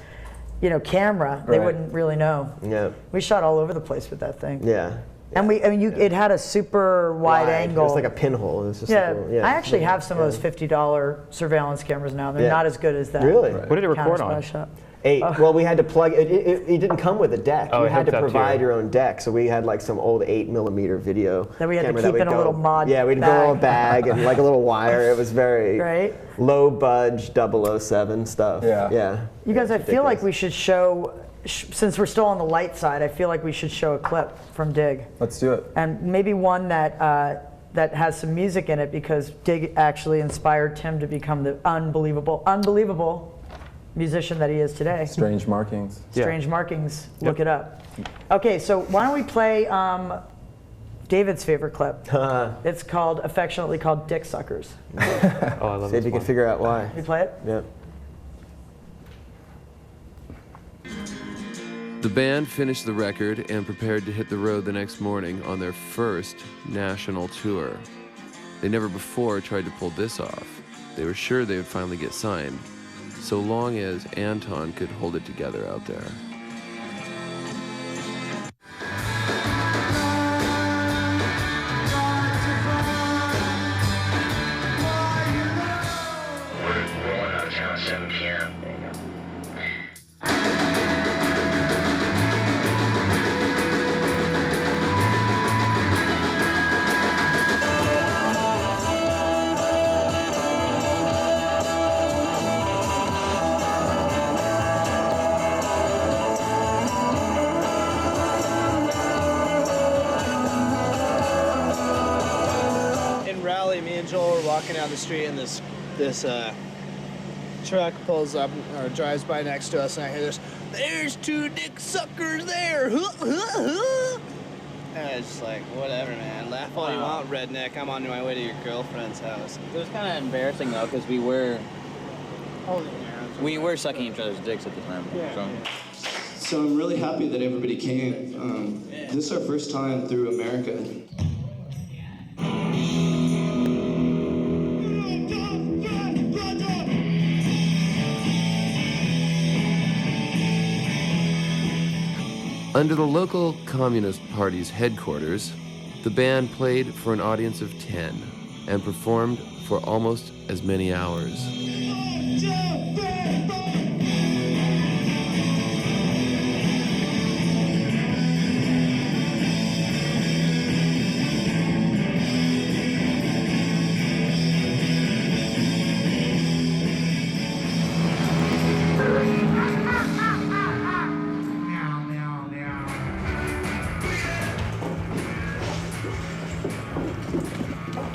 camera. They wouldn't really know. Yeah. We shot all over the place with that thing. Yeah. And it had a super wide angle. It was like a pinhole. It was just I actually have some of those $50 surveillance cameras now. They're not as good as that. Really? What did it record on? Shop. 8. Well, we had to plug it. It didn't come with a deck. You had to provide your own deck. So we had like some old 8mm video that we had camera to keep in a little mod. Yeah, we'd go in a little bag and like a little wire. It was very low budge 007 stuff. Yeah. You guys, I feel like we should show. Since we're still on the light side, I feel like we should show a clip from Dig. Let's do it. And maybe one that has some music in it, because Dig actually inspired Tim to become the unbelievable musician that he is today. Strange Markings. Strange Markings. Look it up. Okay, so why don't we play David's favorite clip? It's affectionately called Dick Suckers. I love See if you can figure out why. You play it? Yeah. The band finished the record and prepared to hit the road the next morning on their first national tour. They never before tried to pull this off. They were sure they would finally get signed, so long as Anton could hold it together out there. walking down the street and this truck pulls up or drives by next to us, and I hear there's 2 dick suckers there. And it's just like, whatever, man. Laugh all you want, redneck. I'm on my way to your girlfriend's house. It was kind of embarrassing though, because we were sucking each other's dicks at the time. So I'm really happy that everybody came. This is our first time through America. Under the local Communist Party's headquarters, the band played for an audience of 10 and performed for almost as many hours.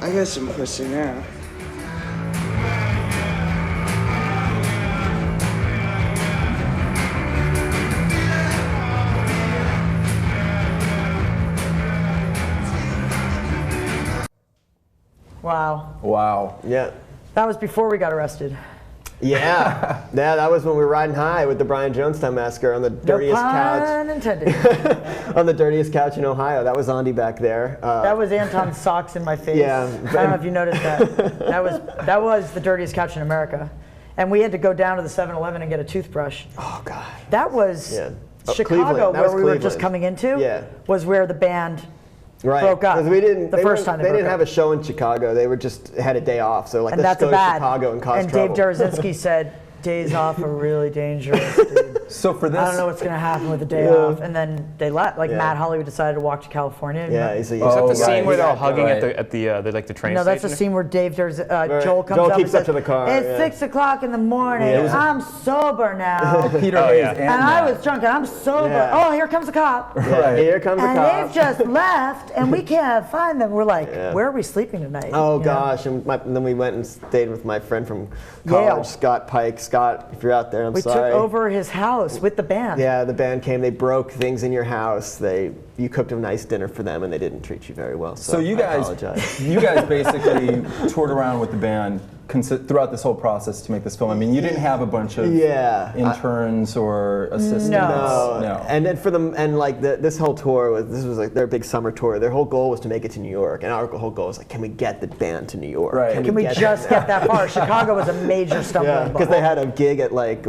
I got some pussy now. Wow. Wow. Yeah. That was before we got arrested. Yeah. Yeah, that was when we were riding high with the Brian Jonestown Massacre on the dirtiest pun intended. on the dirtiest couch in Ohio. That was Andy back there. That was Anton's socks in my face. Yeah. I don't know if you noticed that. That was the dirtiest couch in America. And we had to go down to the 7-Eleven and get a toothbrush. Oh, God. That was Chicago, Cleveland. That where was we were Cleveland. just coming into, Yeah. was where the band Right. broke up. 'Cause we didn't, the first time they didn't have a show in Chicago. They were just had a day off. So like, and let's that's go to bad. Chicago and cause and trouble. Dave Derazinski said, days off are really dangerous, dude. So for this, I don't know what's going to happen with a day off. And then they left. Like Matt Hollywood decided to walk to California. Yeah, is that the scene where they're all hugging at the train No, station? that's the scene where Joel comes Joel up keeps and up to the car. It's yeah. 6 o'clock in the morning. Yeah. I'm sober now. Peter Hayes and I was drunk and I'm sober. Yeah. Oh, here comes a cop. Right. Here comes a And cop. they've just left and we can't find them. We're like, where are we sleeping tonight? Oh, You know? gosh. And then we went and stayed with my friend from college, Yale. Scott Pike. Scott, if you're out there, I'm We sorry. took over his house with the band. Yeah, the band came. They broke things in your house. You cooked a nice dinner for them, and they didn't treat you very well. So you I guys, apologize. you guys basically toured around with the band throughout this whole process to make this film. I mean, you didn't have a bunch of interns or assistants. No. And then this whole tour was like their big summer tour. Their whole goal was to make it to New York, and our whole goal was like, can we get the band to New York? Right. Can we just get that far? Chicago was a major stumbling block. Because they had a gig at like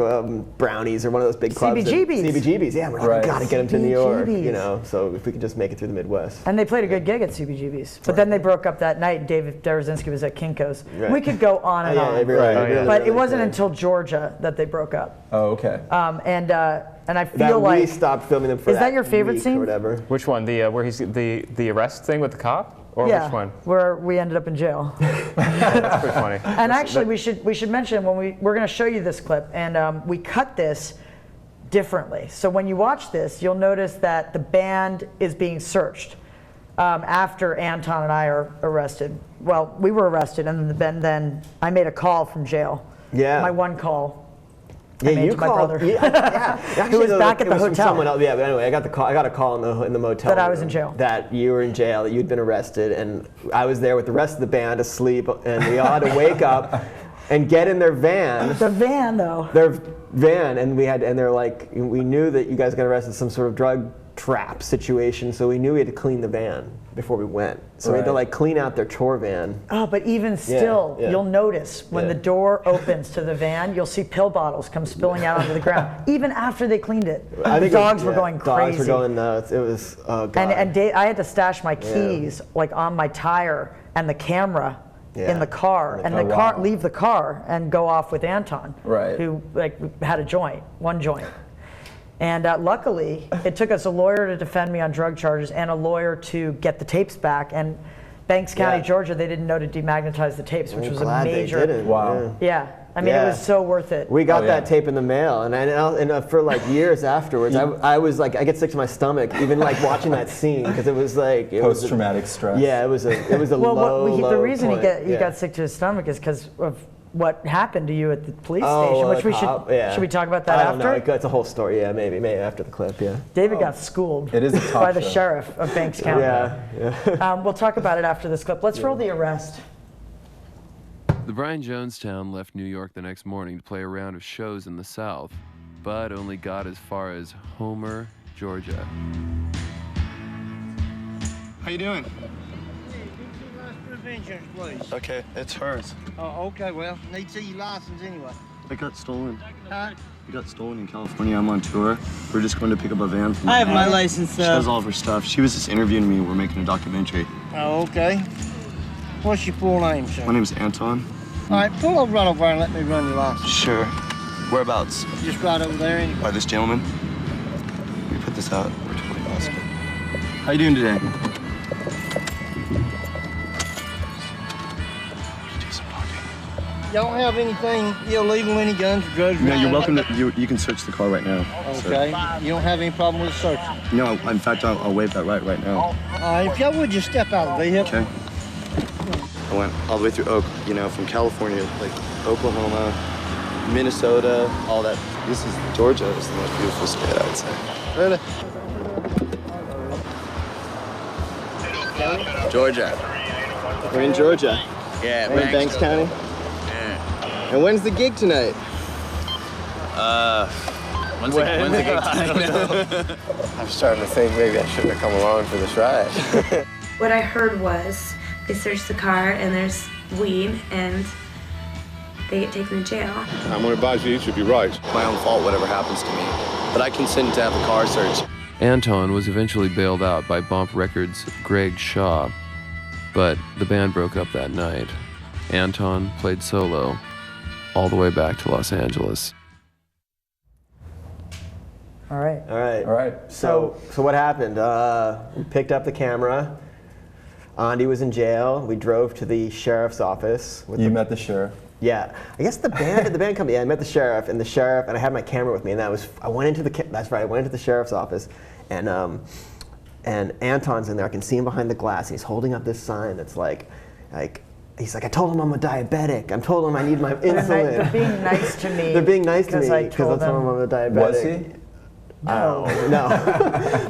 Brownies or one of those big clubs. CBGB's. CBGB's. Yeah, we're like, we gotta get them to New York. You know, so if we could just make it through the Midwest. And they played a good gig at CBGB's. But then they broke up that night. David Derazinski was at Kinko's. Right. We could go on and on. But it wasn't until Georgia that they broke up. Oh, okay. And I feel that like we stopped filming them for is that your favorite week scene? Or whatever. Which one? Where he's the arrest thing with the cop? Or yeah, which one? where we ended up in jail. That's pretty funny. And actually, we should mention when we're going to show you this clip, and we cut this differently. So when you watch this, you'll notice that the band is being searched after Anton and I are arrested. Well, we were arrested, and then I made a call from jail. Yeah. My one call. Yeah, I made you to my called. brother. Yeah. Who was back at the hotel. Someone else. Yeah, but anyway, I got the call. I got a call in the motel. That I was in jail. That you were in jail. That you'd been arrested, and I was there with the rest of the band asleep, and we all had to wake up and get in their van. The van, though. Their van, and they're like, we knew that you guys got arrested some sort of drug trap situation, so we knew we had to clean the van before we went. So we had to like clean out their chore van. Oh, but even still, yeah. you'll notice when the door opens to the van, you'll see pill bottles come spilling out onto the ground, even after they cleaned it. The dogs were going crazy. Dogs were going nuts. It was, oh God. And I had to stash my keys like on my tire and the camera in the car, leave the car and go off with Anton, who like had one joint. And luckily, it took us a lawyer to defend me on drug charges and a lawyer to get the tapes back. And Banks County, Georgia, they didn't know to demagnetize the tapes, which was a major. They didn't. Wow. Yeah. I mean, it was so worth it. We got that tape in the mail, and for like years afterwards, I was like, I get sick to my stomach even like watching that scene because it was like post-traumatic stress. Yeah, it was a low. The reason point. he got sick to his stomach is because of what happened to you at the police Oh, station, which should we talk about that after? I don't know. It's a whole story. Yeah, maybe after the clip. Yeah. David got schooled by the sheriff of Banks County. Yeah. We'll talk about it after this clip. Let's roll the arrest. The Brian Jonestown left New York the next morning to play a round of shows in the South, but only got as far as Homer, Georgia. How you doing? Insurance, please. Okay, it's hers. Oh, okay, well, need to see your license anyway. It got stolen. Huh? It got stolen in California. I'm on tour. We're just going to pick up a van from I have my license, She has all of her stuff. She was just interviewing me. We're making a documentary. Oh, okay. What's your full name, sir? My name's Anton. All right, pull over right over there and let me run your license. Sure. Whereabouts? Just right over there. Anyway. By this gentleman. Let me put this out. We're totally awesome. How you doing today? You don't have anything illegal, any guns or drugs? No, you're welcome to. You can search the car right now. Okay. You don't have any problem with the search? No, in fact, I'll waive that right now. All right, if y'all would just step out of the vehicle. Okay. I went all the way through from California, like Oklahoma, Minnesota, all that. This is Georgia. Is the most beautiful state, I'd say. Really? Georgia. We're in Georgia. Yeah, we're in Banks County. Yeah. And when's the gig tonight? When's the gig tonight? I'm starting to think maybe I shouldn't have come along for this ride. What I heard was they search the car and there's weed and they get taken to jail. I'm going to advise you each of you right. My own fault, whatever happens to me. But I consent to have the car searched. Anton was eventually bailed out by Bomp Records' Greg Shaw, but the band broke up that night. Anton played solo all the way back to Los Angeles. All right. So what happened? We picked up the camera. Andy was in jail. We drove to the sheriff's office. You met the sheriff? Yeah. I guess the band company. Yeah, I met the sheriff, and I had my camera with me, and I went into the sheriff's office, and Anton's in there. I can see him behind the glass, and he's holding up this sign that's like. He's like, I told him I'm a diabetic. I told him I need my insulin. They're being nice to me. They're being nice to me because because I told him I'm a diabetic. Was he? No.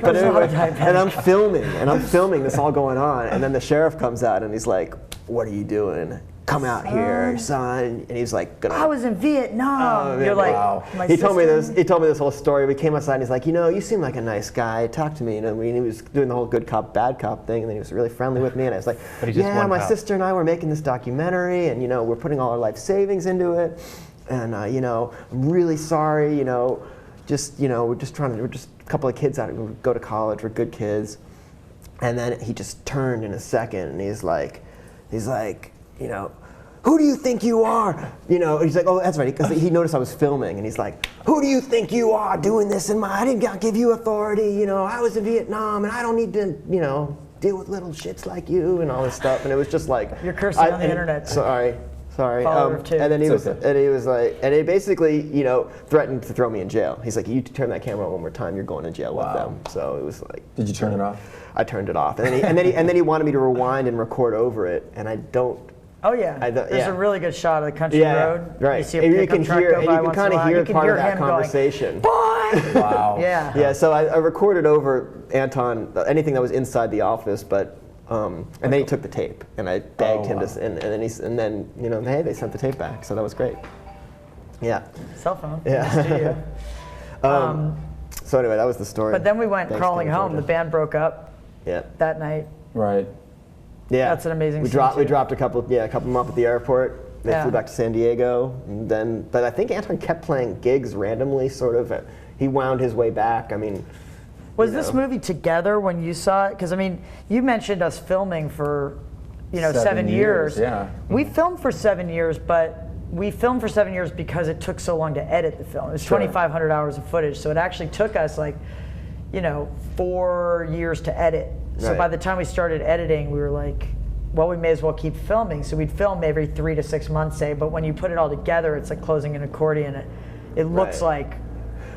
But anyway, and I'm filming this all going on, and then the sheriff comes out and he's like, "What are you doing? Come out here, son." And he's like, I was in Vietnam. You're like, wow. My He told me sister- this whole story. We came outside and he's like, you seem like a nice guy. Talk to me. And he was doing the whole good cop, bad cop thing, and then he was really friendly with me. And I was like, yeah, my sister and I were making this documentary, and we're putting all our life savings into it. And I'm really sorry. We're just a couple of kids out who go to college. We're good kids. And then he just turned in a second, and he's like, who do you think you are? He's like, oh, that's right, because he noticed I was filming, and he's like, who do you think you are doing this I didn't give you authority, I was in Vietnam, and I don't need to, deal with little shits like you, and all this stuff, and it was just like. You're cursing on the internet. Sorry. Follower of two. And then he was like, and he basically, threatened to throw me in jail. He's like, you turn that camera on one more time, you're going to jail with them. So it was like. Did you turn it off? I turned it off, and then he wanted me to rewind and record over it, and I don't. Oh yeah, there's a really good shot of the country road. Right. You see a and you pickup can truck hear, go and by you can once in a kind of while. hear You can part hear of that him going, conversation. "Boy!" Wow. Yeah. Yeah. So I recorded over Anton anything that was inside the office, but and then he took the tape, and I begged him to, and then hey, they sent the tape back, so that was great. Yeah. Cell phone. Yeah. In the studio. So anyway, that was the story. But then we went Thanks, crawling home. Georgia. The band broke up. Yeah. That night. Right. Yeah. That's an amazing. We dropped a couple of them off at the airport. They flew back to San Diego, and then. But I think Anton kept playing gigs randomly, sort of. He wound his way back. I mean. Was this movie together when you saw it? Because I mean, you mentioned us filming for, 7 years. Yeah. We filmed for 7 years, but we filmed for 7 years because it took so long to edit the film. It was 2,500 hours of footage, so it actually took us 4 years to edit. So by the time we started editing, we were like, well, we may as well keep filming. So we'd film every 3 to 6 months, say, but when you put it all together, it's like closing an accordion. It looks like.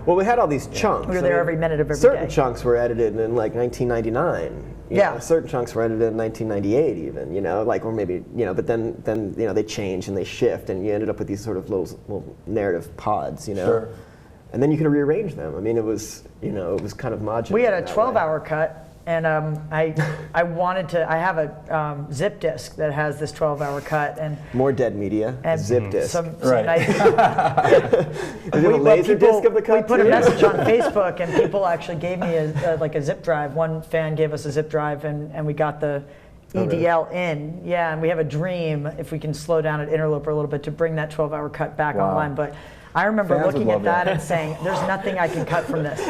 Well, we had all these chunks. We were there every minute of every certain day. chunks were edited in like 1999. Yeah. Know, certain chunks were edited in 1998 even, you know, like, or maybe, you know, but then you know, they change and they shift and you ended up with these sort of little narrative pods, you know. Sure. And then you could rearrange them. I mean, it was, you know, it was kind of modular. We had a 12-hour cut. And I wanted to. I have a zip disk that has this 12-hour cut, and more dead media. And zip disk. Some right. Nice, Is it a laser disc of the cut? We put a message on Facebook, and people actually gave me like a zip drive. One fan gave us a zip drive, and we got the EDL in. Yeah, and we have a dream if we can slow down at Interloper a little bit to bring that 12-hour cut back online, but. I remember Fans looking at that and saying, there's nothing I can cut from this.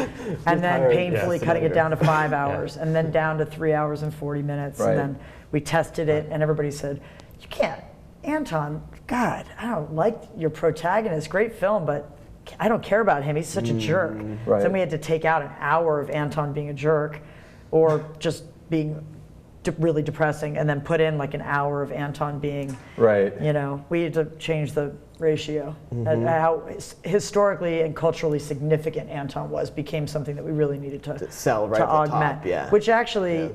And then painfully cutting it down to 5 hours, and then down to 3 hours and 40 minutes. Right. And then we tested it, and everybody said, you can't. Anton, God, I don't like your protagonist. Great film, but I don't care about him. He's such a jerk. Right. So then we had to take out an hour of Anton being a jerk, or just being really depressing, and then put in like an hour of Anton being, you know, we had to change the ratio. How historically and culturally significant Anton became something that we really needed to sell right to at augment. the top, Which actually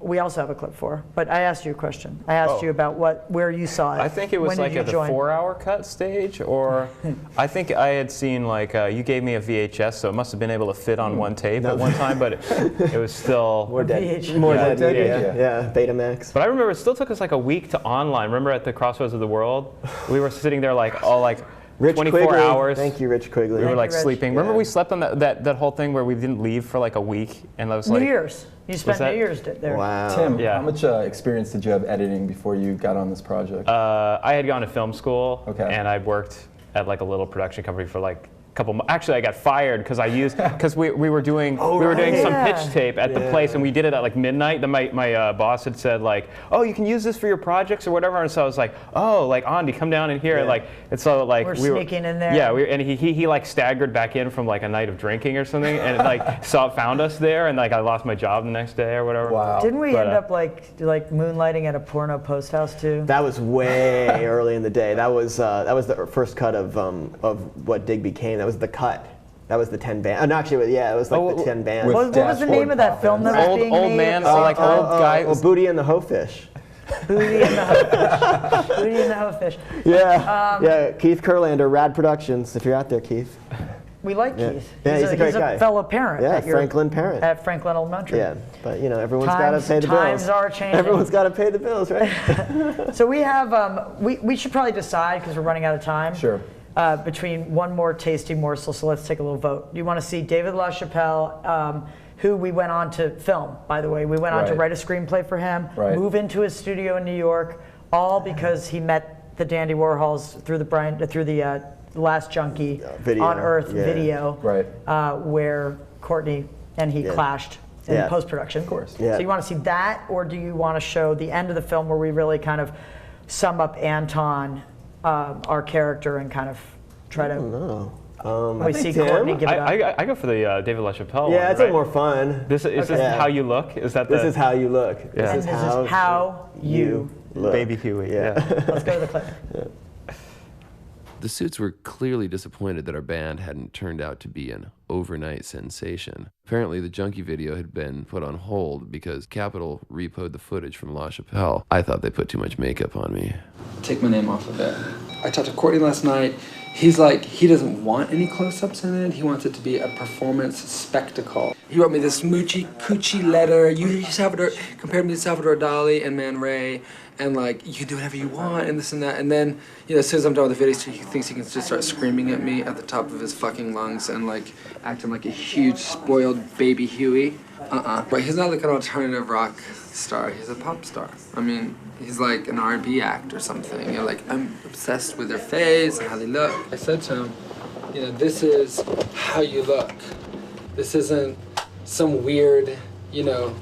we also have a clip for. But I asked you a question. I asked you about where you saw it. I think it was like at the 4-hour cut stage, or I think I had seen like you gave me a VHS, so it must have been able to fit on one tape at one time, but it was still more dead media. Yeah, Betamax. But I remember it still took us like a week to online. Remember at the Crossroads of the World, we were sitting there like all like. Rich 24 Quigley. hours. Thank you, Rich Quigley. We were like sleeping. Remember we slept on that whole thing where we didn't leave for like a week, and I was like New Year's. You spent New Year's there. Wow. Tim, how much experience did you have editing before you got on this project? I had gone to film school, and I worked at like a little production company for like actually I got fired because we were doing some pitch tape at the place, and we did it at like midnight. Then my boss had said like, oh, you can use this for your projects or whatever, and so I was like, oh, like Andy, come down in here, like, and so like we were sneaking in there. Yeah, and he like staggered back in from like a night of drinking or something, and like found us there, and like I lost my job the next day or whatever. Wow. Didn't we end up like moonlighting at a porno post house too? That was way early in the day. That was the first cut of what Dig became. That was the cut. That was the 10 band. No, actually, yeah, it was like the 10 bands. What was the name of that film that was being old made? Man, like old guy. Booty and the Hoefish. Booty and the Hoefish. Booty and the Hoefish. Yeah, yeah. Keith Kurlander, Rad Productions. If you're out there, Keith. We like Keith. Yeah, he's a great guy. He's a fellow parent. Yeah, Franklin parent. At Franklin Elementary. Yeah, but you know, everyone's got to pay the bills. Times are changing. Everyone's got to pay the bills, right? So we have, we should probably decide, because we're running out of time. Sure. Between one more tasty morsel, so let's take a little vote. Do you want to see David LaChapelle, who we went on to film, by the way? We went on to write a screenplay for him, move into his studio in New York, all because he met the Dandy Warhols through the Last Junkie on Earth video, where Courtney and he clashed in post-production. Of course. So you want to see that, or do you want to show the end of the film where we really kind of sum up Anton, our character, and kind of try to? We see Courtney give it up. I go for the David LaChapelle. Yeah, one, it's a little more fun. This is how you look. Is that this is how you look? Yeah. And this is how you look. Baby Huey. Yeah. Let's go to the clip. The Suits were clearly disappointed that our band hadn't turned out to be an overnight sensation. Apparently, the Junkie video had been put on hold because Capitol repoed the footage from LaChapelle. I thought they put too much makeup on me. Take my name off of it. I talked to Courtney last night. He's like, he doesn't want any close-ups in it. He wants it to be a performance spectacle. He wrote me this moochy coochie letter. Compared me to Salvador Dali and Man Ray. And like, you can do whatever you want, and this and that. And then, you know, as soon as I'm done with the video, he thinks he can just start screaming at me at the top of his fucking lungs and like acting like a huge spoiled baby Huey. But he's not like an alternative rock star. He's a pop star. I mean, he's like an R&B act or something. You know, like, I'm obsessed with their face and how they look. I said to him, you know, this is how you look. This isn't some weird, you know,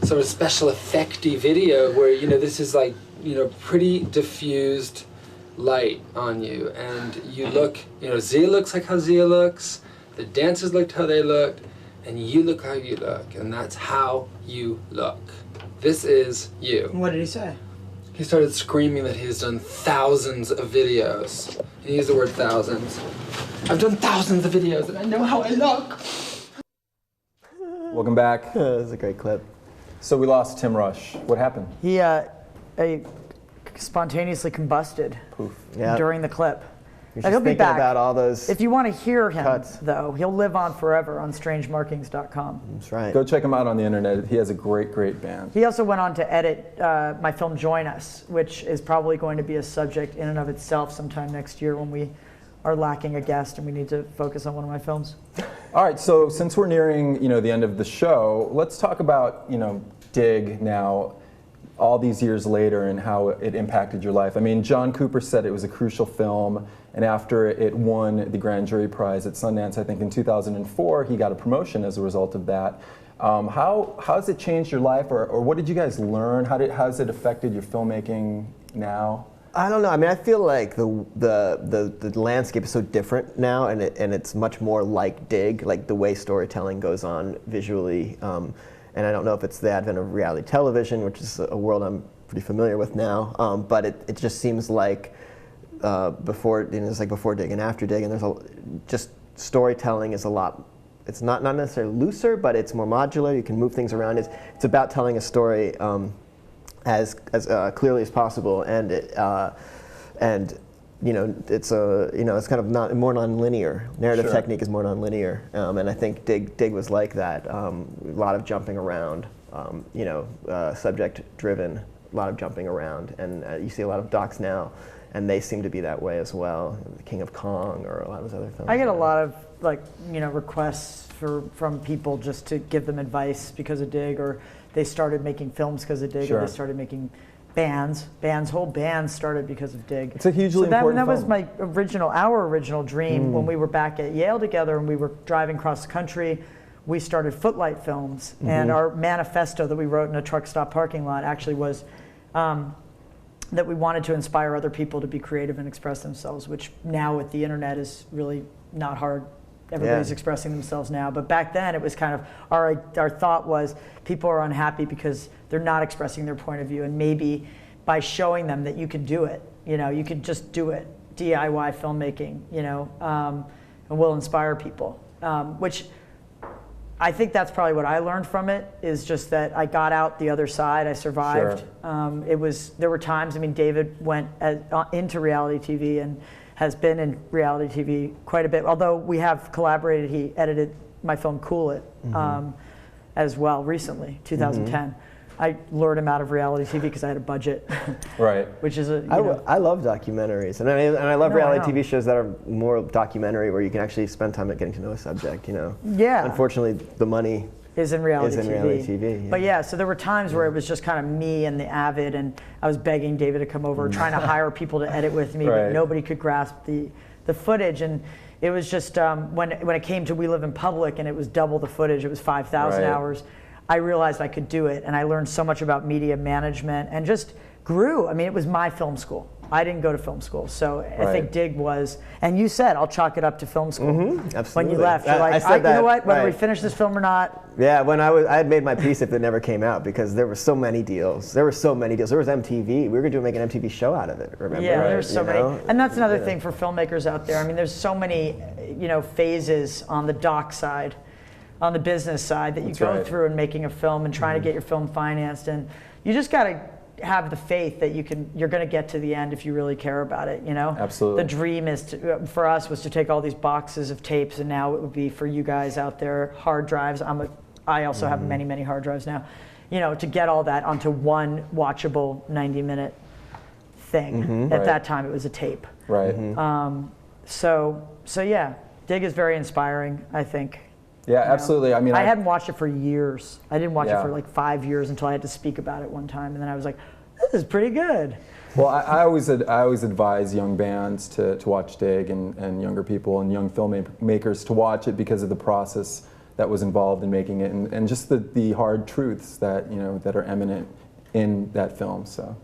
sort of special effecty video where, you know, this is like, you know, pretty diffused light on you, and you look, you know, Zia looks like how Zia looks, the dancers looked how they looked, and you look how you look, and that's how you look. This is you. What did he say? he started screaming that he's done thousands of videos. He used the word thousands. I've done thousands of videos and I know how I look. Welcome back. That was a great clip. So we lost Tim Rush. What happened? He spontaneously combusted during the clip. You're And just he'll be thinking back. about all those If you want to hear him, cuts. though, he'll live on forever on strangemarkings.com. That's right. Go check him out on the internet. He has a great, great band. He also went on to edit my film Join Us, which is probably going to be a subject in and of itself sometime next year when we are lacking a guest and we need to focus on one of my films. All right, so since we're nearing the end of the show, let's talk about Dig now, all these years later, and how it impacted your life. I mean, John Cooper said it was a crucial film, and after it won the Grand Jury Prize at Sundance, I think in 2004, he got a promotion as a result of that. How has it changed your life, or what did you guys learn? How has it affected your filmmaking now? I don't know. I mean, I feel like the landscape is so different now, and it's much more like Dig, like the way storytelling goes on visually. And I don't know if it's the advent of reality television, which is a world I'm pretty familiar with now. But it just seems like before Dig and after Dig, and just storytelling is a lot. It's not necessarily looser, but it's more modular. You can move things around. It's about telling a story as clearly as possible, and it's kind of more non-linear. Narrative technique is more non-linear, and I think Dig was like that. A lot of jumping around, subject-driven, a lot of jumping around, and you see a lot of docs now, and they seem to be that way as well. The King of Kong or a lot of those other films. I get a lot of requests from people just to give them advice because of Dig, or they started making films because of Dig, or they started making whole bands started because of Dig. It's a hugely important that was film. our original dream when we were back at Yale together and we were driving across the country. We started Footlight Films, and our manifesto that we wrote in a truck stop parking lot actually was that we wanted to inspire other people to be creative and express themselves, which now with the internet is really not hard. Everybody's expressing themselves now, but back then it was kind of our thought was people are unhappy because they're not expressing their point of view, and maybe by showing them that you can do it, you can just do it, DIY filmmaking, and will inspire people, which I think that's probably what I learned from it, is just that I got out the other side, I survived. There were times, David went into reality TV and has been in reality TV quite a bit. Although we have collaborated, he edited my film Cool It as well recently, 2010. I lured him out of reality TV because I had a budget. Right. Which is I love documentaries, and I love reality TV shows that are more documentary, where you can actually spend time getting to know a subject. Yeah. Unfortunately, the money is in reality TV. Yeah. But so there were times where it was just kind of me and the Avid, and I was begging David to come over, trying to hire people to edit with me, but nobody could grasp the footage. And it was just when it came to We Live in Public, and it was double the footage, it was 5,000 hours. I realized I could do it, and I learned so much about media management and just grew. It was my film school. I didn't go to film school, so I think Dig was, and you said, I'll chalk it up to film school. Absolutely. When you left, you're like, you know what, whether we finish this film or not. Yeah, when I had made my piece if it never came out, because there were so many deals. There was MTV. We were going to make an MTV show out of it, remember? Yeah, there's so many. And that's another thing for filmmakers out there. There's so many, phases on the doc side, on the business side that you go through in making a film and trying to get your film financed. And you just got to have the faith that you're going to get to the end if you really care about it. Absolutely. The dream is for us was to take all these boxes of tapes, and now it would be for you guys out there, hard drives. I also have many hard drives now. To get all that onto one watchable 90-minute thing. At that time, it was a tape. Right. So yeah, Dig is very inspiring, I think. Yeah, absolutely. I hadn't watched it for years. I didn't watch it for like 5 years until I had to speak about it one time, and then I was like, this is pretty good. Well, I always advise young bands to watch Dig, and younger people and young filmmakers to watch it because of the process that was involved in making it, and just the hard truths that that are eminent in that film. So.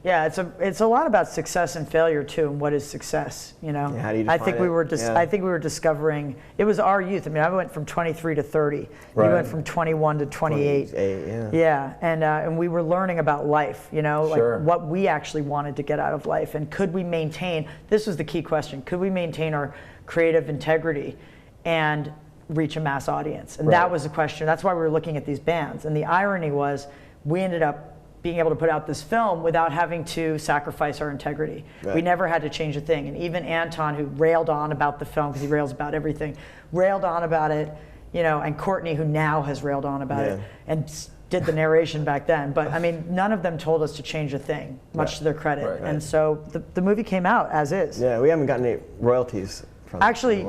Yeah, it's a lot about success and failure too, and what is success, you know? Yeah, how do you I define think we it? were Yeah. I think we were discovering, it was our youth. I mean, I went from 23 to 30. Right. You went from 21 to 28. 28, Yeah, and we were learning about life, you know, Sure. like what we actually wanted to get out of life, and could we maintain, this was the key question, could we maintain our creative integrity and reach a mass audience? And that Right. was the question. That's why we were looking at these bands. And the irony was, we ended up being able to put out this film without having to sacrifice our integrity. Right. We never had to change a thing. And even Anton, who railed on about the film, because he rails about everything, railed on about it, you know, and Courtney, who now has railed on about it, and did the narration back then. But I mean, none of them told us to change a thing, much to their credit. And so the movie came out as is. Yeah, we haven't gotten any royalties from Actually,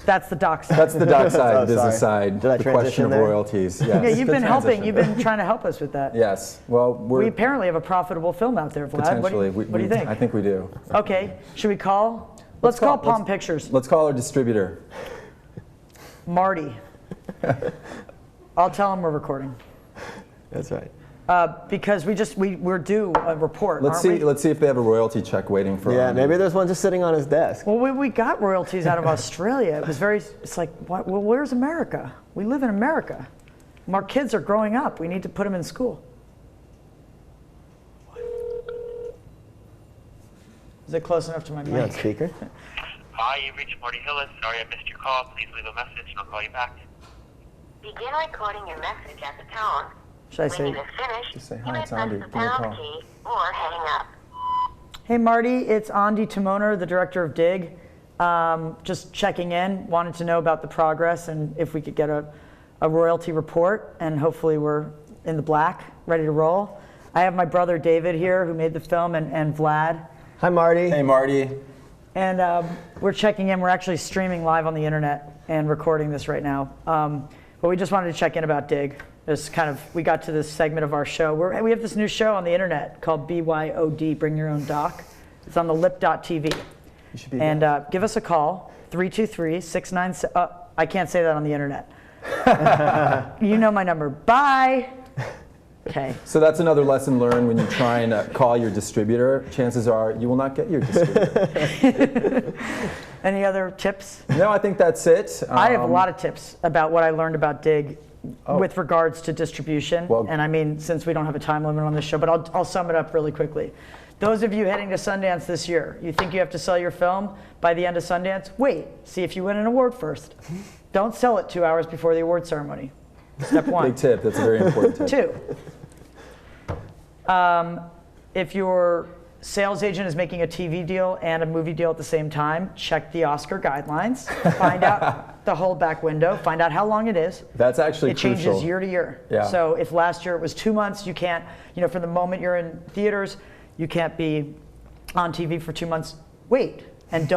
that's the doc side. That's the doc side, Oh, the business sorry. side, Did I the question transition of there? royalties. Yes. Yeah, you've Good been helping. transition. You've been trying to help us with that. Yes. Well, We apparently have a profitable film out there, Vlad. potentially. What do you think? I think we do. Okay. Should we call? Let's call Palm Pictures. Let's call our distributor. Marty. I'll tell him we're recording. That's right. Because we're due a report. Let's aren't see. we? Let's see if they have a royalty check waiting for. Yeah, Andy. maybe there's one just sitting on his desk. Well, we got royalties out of Australia. It was very. It's like, what, well, where's America? We live in America. Our kids are growing up. We need to put them in school. Is it close enough to my mic? Yeah, speaker. Hi, you've reached Marty Hillis. Sorry I missed your call. Please leave a message and I'll call you back. Begin recording your message at the tone. Should I say? When you have finished, Just say you hi. may It's press Andy. the Give me a pound call. key or hang up. Hey Marty, it's Andy Timoner, the director of Dig. Just checking in, wanted to know about the progress and if we could get a royalty report, and hopefully we're in the black, ready to roll. I have my brother David here, who made the film, and Vlad. Hi, Marty. Hey, Marty. And we're checking in. We're actually streaming live on the internet and recording this right now. But we just wanted to check in about Dig. It's kind of, we got to this segment of our show. We have this new show on the internet called BYOD, Bring Your Own Doc. It's on the lip.tv. You should be. And give us a call, 323-697. I can't say that on the internet. You know my number. Bye. Okay. So that's another lesson learned when you try and call your distributor. Chances are you will not get your distributor. Any other tips? No, I think that's it. I have a lot of tips about what I learned about Dig with regards to distribution. And I mean, since we don't have a time limit on this show, but I'll sum it up really quickly. Those of you heading to Sundance this year, you think you have to sell your film by the end of Sundance? Wait, see if you win an award first. Don't sell it 2 hours before the award ceremony. Step one. Big tip. That's a very important tip. 2, if your sales agent is making a TV deal and a movie deal at the same time, check the Oscar guidelines. Find out the holdback window. Find out how long it is. That's actually crucial. It changes year to year. Yeah. So if last year it was 2 months, you can't, from the moment you're in theaters, you can't be on TV for 2 months. Wait, and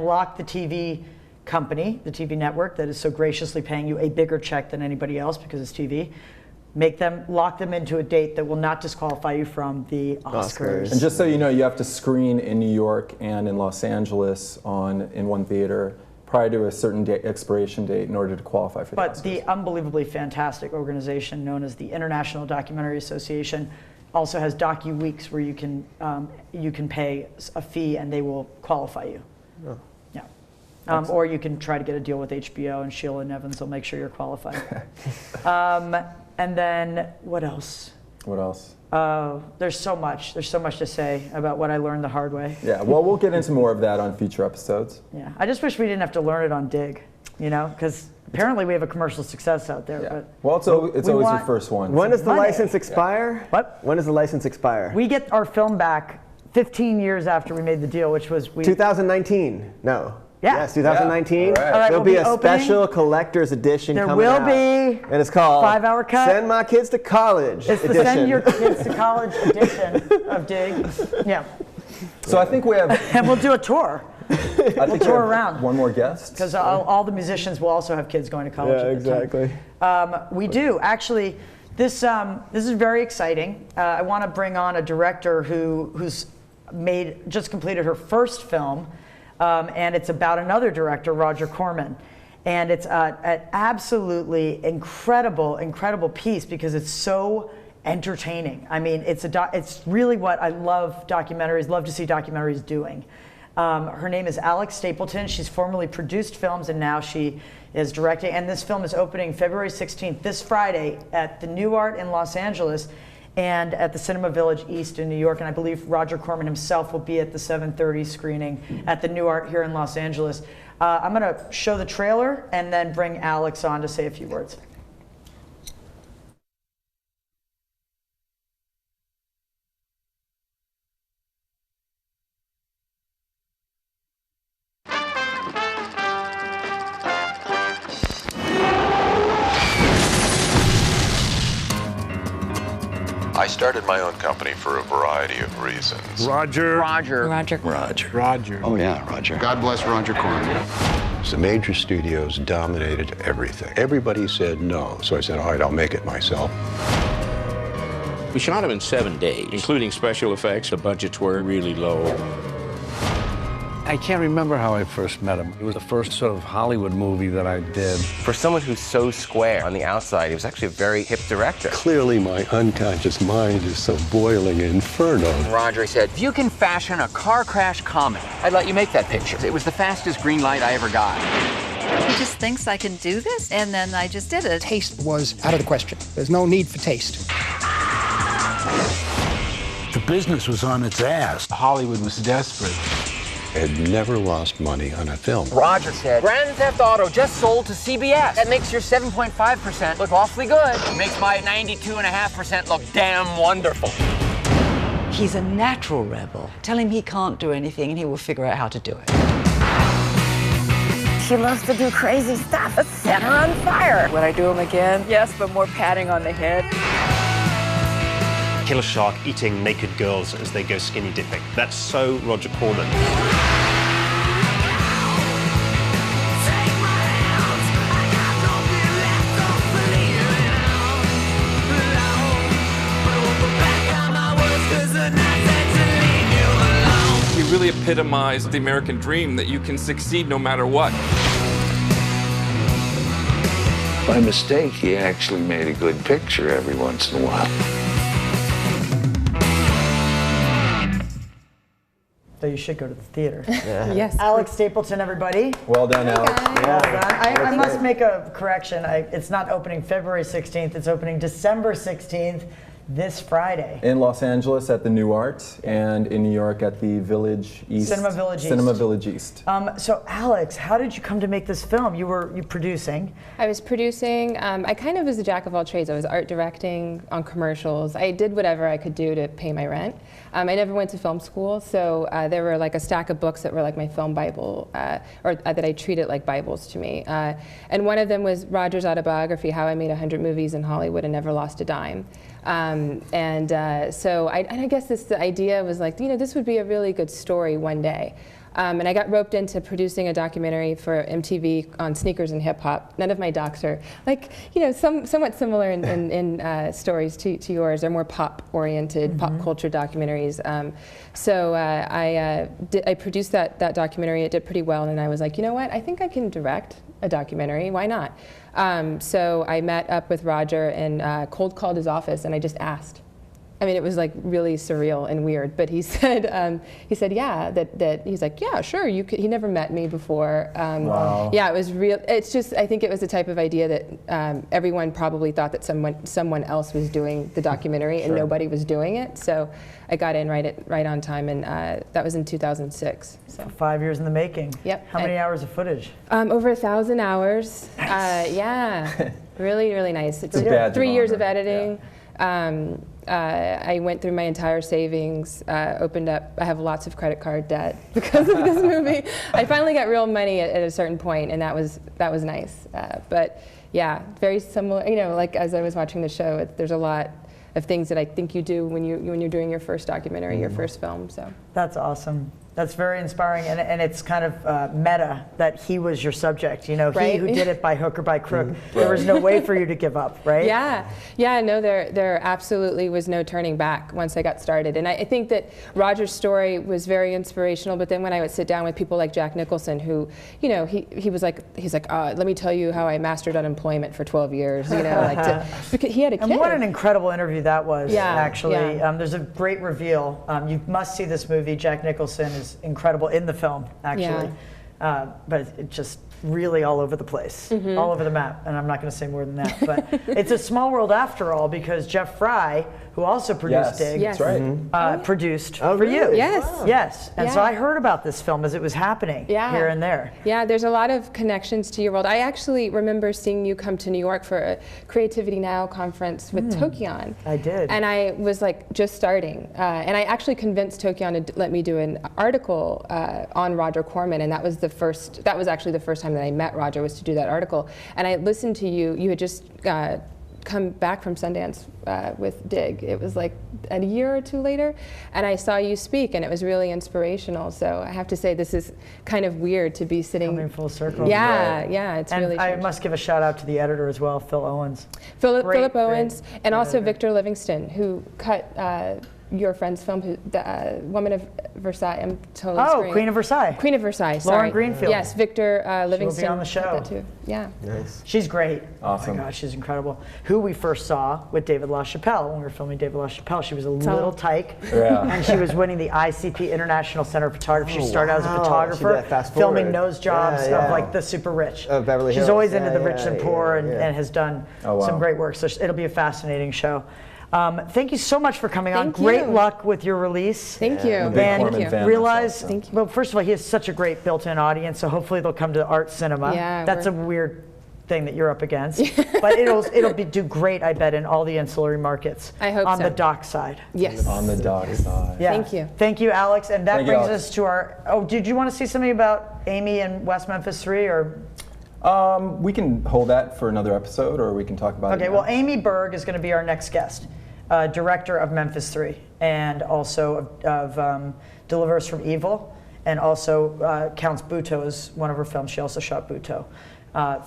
lock the TV company, the TV network that is so graciously paying you a bigger check than anybody else because it's TV. Lock them into a date that will not disqualify you from the Oscars. And just so you know, you have to screen in New York and in Los Angeles in one theater prior to a certain expiration date in order to qualify for the Oscars. But the unbelievably fantastic organization known as the International Documentary Association also has docu-weeks where you can pay a fee and they will qualify you. Oh. Yeah. Or you can try to get a deal with HBO and Sheila and Evans will make sure you're qualified. And then what else? What else? There's so much. There's so much to say about what I learned the hard way. Yeah, well, we'll get into more of that on future episodes. Yeah, I just wish we didn't have to learn it on Dig, because apparently we have a commercial success out there. Yeah. But well, it's always your first one. When does the Money. license expire? What? When does the license expire? We get our film back 15 years after we made the deal, which was 2019. No. Yeah. Yes, 2019. Yeah. All right, There'll we'll be a opening. special collector's edition There coming will out. be. And it's called 5-hour cut. Send My Kids to College It's the edition. Send Your Kids to College edition of Dig. Yeah. So I think we have. And we'll do a tour. We'll tour around. One more guest. Because all the musicians will also have kids going to college. Yeah, at the exactly. time. We do. Actually, this is very exciting. I want to bring on a director who's just completed her first film. And it's about another director, Roger Corman. And it's an absolutely incredible piece because it's so entertaining. I mean, it's really what I love documentaries, love to see documentaries doing. Her name is Alex Stapleton. She's formerly produced films and now she is directing. And this film is opening February 16th, this Friday, at the New Art in Los Angeles and at the Cinema Village East in New York. And I believe Roger Corman himself will be at the 7:30 screening at the New Art here in Los Angeles. I'm going to show the trailer and then bring Alex on to say a few words. I started my own company for a variety of reasons. Roger. Oh, yeah, Roger. God bless Roger Corman. The major studios dominated everything. Everybody said no, so I said, all right, I'll make it myself. We shot him in 7 days, including special effects. The budgets were really low. I can't remember how I first met him. It was the first sort of Hollywood movie that I did. For someone who's so square on the outside, he was actually a very hip director. Clearly, my unconscious mind is so boiling inferno. Roger said, if you can fashion a car crash comedy, I'd let you make that picture. It was the fastest green light I ever got. He just thinks I can do this, and then I just did it. Taste was out of the question. There's no need for taste. The business was on its ass. Hollywood was desperate. I had never lost money on a film. Roger said, Grand Theft Auto just sold to CBS. That makes your 7.5% look awfully good. Makes my 92.5% look damn wonderful. He's a natural rebel. Tell him he can't do anything and he will figure out how to do it. She loves to do crazy stuff. Let's set her on fire. Would I do him again? Yes, but more patting on the head. Killer shark eating naked girls as they go skinny dipping. That's so Roger Corman. He really epitomized the American dream, that you can succeed no matter what. By mistake, he actually made a good picture every once in a while. So you should go to the theater. Yeah. Yes. Alex Stapleton, everybody. Well done, Alex. Well done. I must make a correction. It's not opening February 16th. It's opening December 16th, this Friday. In Los Angeles at the New Art, and in New York at the Village East. Cinema Village East. Cinema Village East. So Alex, how did you come to make this film? You producing? I was producing. I kind of was a jack of all trades. I was art directing on commercials. I did whatever I could do to pay my rent. I never went to film school, so there were like a stack of books that were like my film Bible, or that I treated like Bibles to me. And one of them was Roger's autobiography, How I Made 100 Movies in Hollywood and Never Lost a Dime. So I guess the idea was like, this would be a really good story one day. And I got roped into producing a documentary for MTV on sneakers and hip hop. None of my docs are like, somewhat similar in stories to yours. They're more pop-oriented, pop culture documentaries. So I produced that documentary. It did pretty well, and I was like, you know what? I think I can direct a documentary. Why not? So I met up with Roger and cold called his office, and I just asked. I mean, it was like really surreal and weird, but he said, yeah, that he's like, yeah, sure, you could. He never met me before. Wow. Yeah, it was real. It's just, I think it was the type of idea that everyone probably thought that someone else was doing the documentary and nobody was doing it. So I got in right on time, and that was in 2006. So 5 years in the making. Yep. How many hours of footage? Over 1,000 hours. Nice. Yeah, really, really nice. It's a badge of 3 years honor. of editing. Yeah. I went through my entire savings, opened up. I have lots of credit card debt because of this movie. I finally got real money at a certain point, and that was nice. But yeah, very similar. Like as I was watching the show, there's a lot of things that I think you do when you're doing your first documentary, your first film. So that's awesome. That's very inspiring, and it's kind of meta that he was your subject. You know, he Right. who did it by hook or by crook. There was no way for you to give up, right? Yeah. No, there absolutely was no turning back once I got started, and I think that Roger's story was very inspirational. But then when I would sit down with people like Jack Nicholson, who, you know, he's like, let me tell you how I mastered unemployment for 12 years. You know, because he had a kid. And what an incredible interview that was. Yeah, actually, yeah. There's a great reveal. You must see this movie. Jack Nicholson is incredible in the film, actually. But it's just really all over the place, all over the map. And I'm not going to say more than that. But it's a small world after all, because Jeff Fry, who also produced Dig, that's right. produced for you. Yes. Wow. Yes. And so I heard about this film as it was happening here and there. Yeah, there's a lot of connections to your world. I actually remember seeing you come to New York for a Creativity Now conference with Tokyon. I did. And I was like just starting. And I actually convinced Tokyon to let me do an article on Roger Corman. And that was actually the first time that I met Roger, was to do that article. And I listened to you. You had just come back from Sundance with Dig. It was like a year or two later, and I saw you speak, and it was really inspirational. So I have to say, this is kind of weird to be sitting. Coming full circle. Yeah, yeah, it's really. And I must give a shout out to the editor as well, Phil Owens. Philip Owens, and also Victor Livingston, who cut your friend's film, the Woman of Versailles. I'm totally screwing Queen it. of Versailles. Queen of Versailles. Sorry. Lauren Greenfield. Yes, Victor Livingston. She'll be on the show. cut that too. Yeah. Nice. She's great. Awesome. Oh my gosh, she's incredible. Who we first saw with David LaChapelle when we were filming David LaChapelle. She was a little tyke, and she was winning the ICP International Center of Photography. She started out as a photographer, filming nose jobs of like the super rich. Of Beverly Hills. She's always into the rich and poor, and has done some great work. So it'll be a fascinating show. Thank you so much for coming on. Great luck with your release. Thank you. And realize, well, first of all, he has such a great built-in audience, so hopefully they'll come to art cinema. Yeah, that's a weird thing that you're up against, but it'll do great, I bet, in all the ancillary markets. I hope on so. the doc side. Yes. On the doc side. Yeah. Thank you. Thank you, Alex. And that Thank you, brings Alex. us to our. Oh, did you want to say something about Amy and West Memphis 3, or? We can hold that for another episode, or we can talk about it. Okay. Well, Amy Berg is going to be our next guest. Director of Memphis 3, and also of Deliver Us from Evil, and also counts Buto as one of her films. She also shot Buto.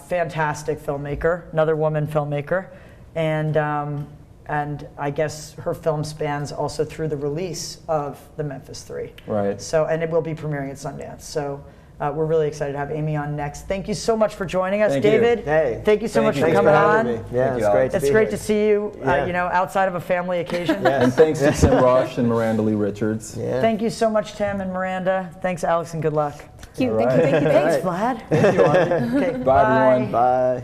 Fantastic filmmaker, another woman filmmaker, and I guess her film spans also through the release of the Memphis 3. Right. So, and it will be premiering at Sundance. So. We're really excited to have Amy on next. Thank you so much for joining us, David. Hey, thank you so much for coming on. Yeah, it's great. It's great to see you. You know, outside of a family occasion. And thanks to Tim Rush and Miranda Lee Richards. Thank you so much, Tim and Miranda. Thanks, Alex, and good luck. Thank you. Thank you. Thanks, Vlad. Thank you, Audrey. Okay, Bye, everyone. Bye.